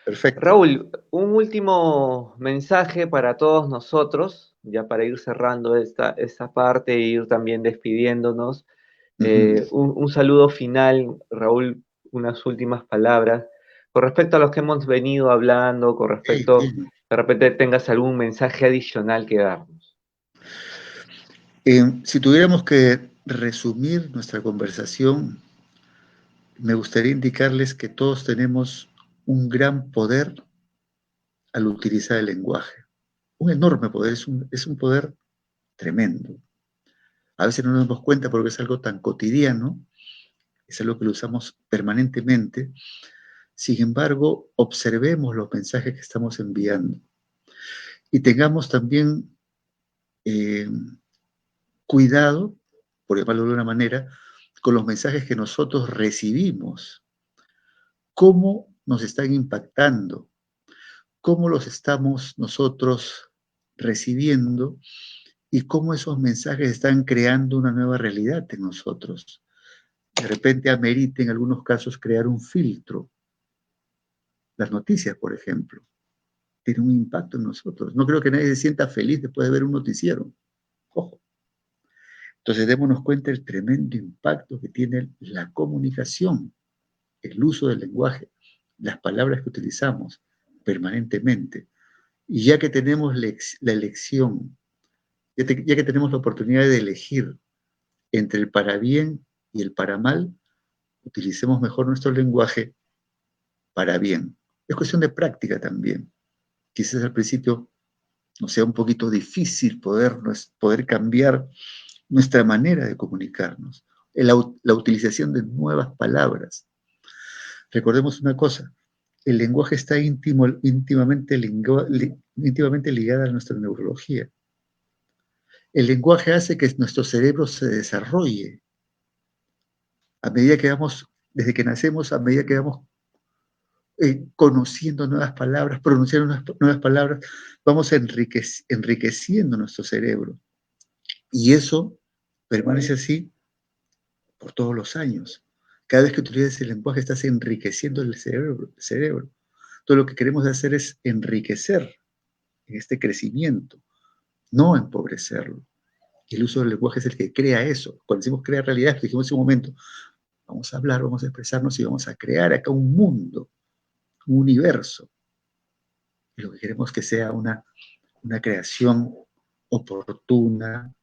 Perfecto. Raúl, un último mensaje para todos nosotros, ya para ir cerrando esta parte e ir también despidiéndonos. Ujú. Un saludo final, Raúl, unas últimas palabras. Con respecto a los que hemos venido hablando, con Sí, respecto, bien. de repente tengas algún mensaje adicional que darnos. Si tuviéramos que resumir nuestra conversación, me gustaría indicarles que todos tenemos un gran poder al utilizar el lenguaje. Un enorme poder, es un poder tremendo. A veces no nos damos cuenta porque es algo tan cotidiano, es algo que lo usamos permanentemente. Sin embargo, observemos los mensajes que estamos enviando y tengamos también eh, cuidado, por llamarlo de una manera, con los mensajes que nosotros recibimos, cómo nos están impactando, cómo los estamos nosotros recibiendo y cómo esos mensajes están creando una nueva realidad en nosotros. De repente amerita en algunos casos crear un filtro. Las noticias, por ejemplo, tienen un impacto en nosotros. No creo que nadie se sienta feliz después de ver un noticiero. Ojo. Entonces démonos cuenta del tremendo impacto que tiene la comunicación, el uso del lenguaje, las palabras que utilizamos permanentemente. Y ya que tenemos la elección, ya que tenemos la oportunidad de elegir entre el para bien y el para mal, utilicemos mejor nuestro lenguaje para bien. Es cuestión de práctica también. Quizás al principio nos sea un poquito difícil poder cambiar nuestra manera de comunicarnos, la utilización de nuevas palabras. Recordemos una cosa, el lenguaje está íntimamente ligado a nuestra neurología. El lenguaje hace que nuestro cerebro se desarrolle a medida que vamos, desde que nacemos, a medida que vamos conociendo nuevas palabras, pronunciando nuevas palabras, vamos enriqueciendo nuestro cerebro. Y eso permanece así por todos los años. Cada vez que utilizas el lenguaje estás enriqueciendo el cerebro. Todo lo que queremos hacer es enriquecer en este crecimiento, no empobrecerlo. Y el uso del lenguaje es el que crea eso. Cuando decimos crear realidad, dijimos en un momento, vamos a hablar, vamos a expresarnos y vamos a crear acá un mundo, un universo. Y lo que queremos que sea una creación oportuna,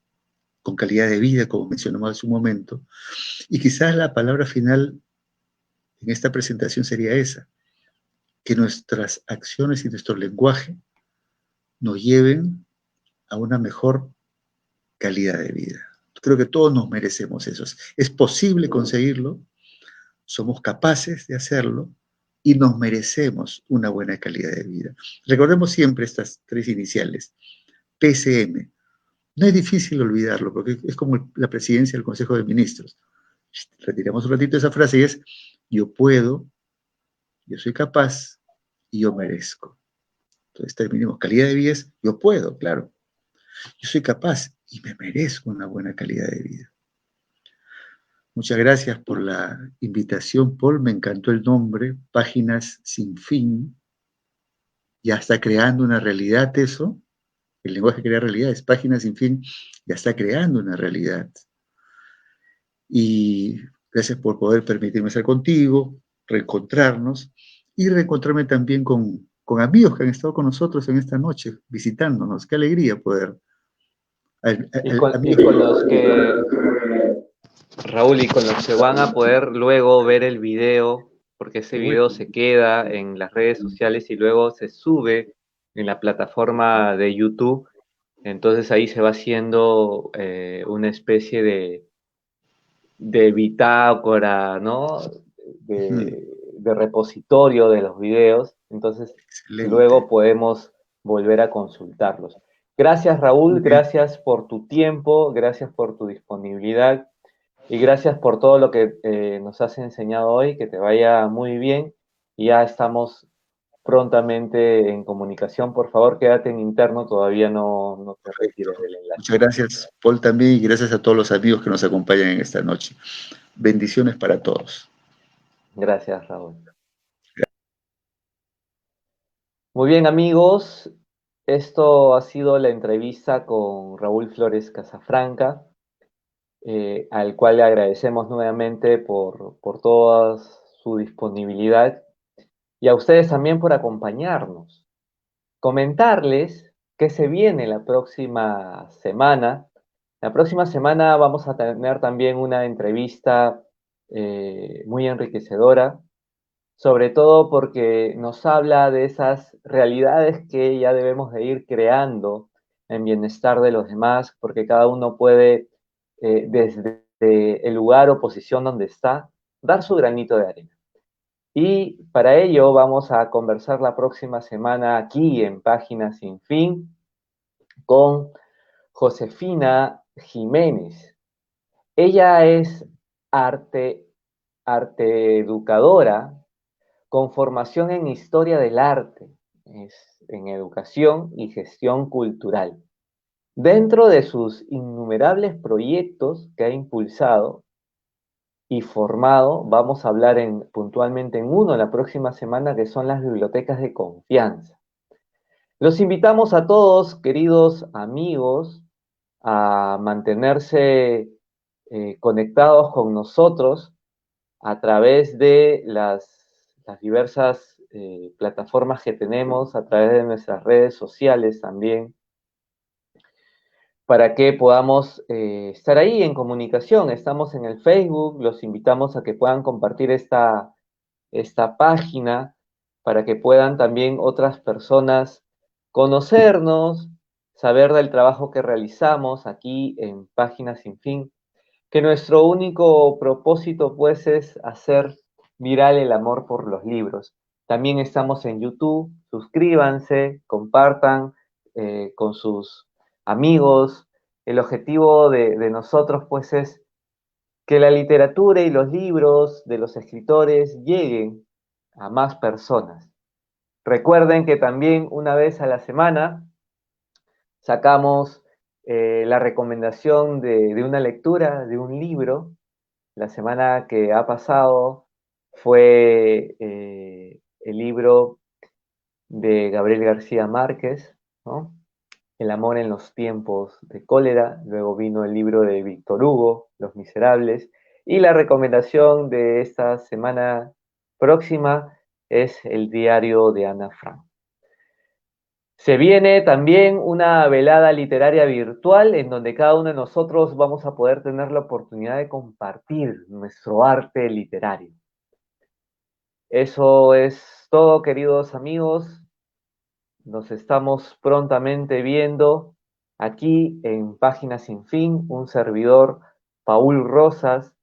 con calidad de vida, como mencionamos hace un momento. Y quizás la palabra final en esta presentación sería esa, que nuestras acciones y nuestro lenguaje nos lleven a una mejor calidad de vida. Creo que todos nos merecemos eso. Es posible conseguirlo, somos capaces de hacerlo y nos merecemos una buena calidad de vida. Recordemos siempre estas tres iniciales, PCM. No es difícil olvidarlo porque es como la presidencia del Consejo de Ministros. Retiramos un ratito esa frase y es, yo puedo, yo soy capaz y yo merezco. Entonces terminemos, calidad de vida es, yo puedo, claro. Yo soy capaz y me merezco una buena calidad de vida. Muchas gracias por la invitación, Paul. Me encantó el nombre, Páginas sin fin. Ya está creando una realidad eso. El lenguaje crea realidades. Páginas sin fin ya está creando una realidad. Y gracias por poder permitirme estar contigo, reencontrarnos y reencontrarme también con amigos que han estado con nosotros en esta noche, visitándonos. Qué alegría poder. Y con los que, Raúl, y con los que van a poder luego ver el video, porque ese video se queda en las redes sociales y luego se sube en la plataforma de YouTube. Entonces ahí se va haciendo una especie de bitácora, ¿no? De repositorio de los videos. Entonces luego Excelente. podemos volver a consultarlos. Gracias, Muy Raúl, bien. gracias por tu tiempo, gracias por tu disponibilidad y gracias por todo lo que nos has enseñado hoy. Que te vaya muy bien. Y ya estamos prontamente en comunicación. Por favor, quédate en interno, todavía no te Perfecto. retires del enlace. Muchas gracias, Paul, también, y gracias a todos los amigos que nos acompañan en esta noche. Bendiciones para todos. Gracias, Raúl. Muy bien, amigos. Esto ha sido la entrevista con Raúl Flores Casafranca, al cual le agradecemos nuevamente por toda su disponibilidad y a ustedes también por acompañarnos. Comentarles que se viene la próxima semana. La próxima semana vamos a tener también una entrevista muy enriquecedora, sobre todo porque nos habla de esas realidades que ya debemos de ir creando en bienestar de los demás, porque cada uno puede, desde el lugar o posición donde está, dar su granito de arena. Y para ello vamos a conversar la próxima semana aquí en Página Sin Fin con Josefina Jiménez. Ella es arte, arte educadora con formación en historia del arte, en educación y gestión cultural. Dentro de sus innumerables proyectos que ha impulsado y formado, vamos a hablar puntualmente en uno la próxima semana, que son las bibliotecas de confianza. Los invitamos a todos, queridos amigos, a mantenerse conectados con nosotros a través de las diversas plataformas que tenemos, a través de nuestras redes sociales también, para que podamos estar ahí en comunicación. Estamos en el Facebook, los invitamos a que puedan compartir esta página para que puedan también otras personas conocernos, saber del trabajo que realizamos aquí en Páginas Sin Fin, que nuestro único propósito pues es hacer viral el amor por los libros. También estamos en YouTube, suscríbanse, compartan con sus amigos. El objetivo de nosotros pues es que la literatura y los libros de los escritores lleguen a más personas. Recuerden que también una vez a la semana sacamos la recomendación de una lectura, de un libro. La semana que ha pasado fue el libro de Gabriel García Márquez, ¿no? El amor en los tiempos de cólera. Luego vino el libro de Víctor Hugo, Los Miserables. Y la recomendación de esta semana próxima es el diario de Ana Frank. Se viene también una velada literaria virtual en donde cada uno de nosotros vamos a poder tener la oportunidad de compartir nuestro arte literario. Eso es todo, queridos amigos. Nos estamos prontamente viendo aquí en Páginas Sin Fin, un servidor, Paul Rosas,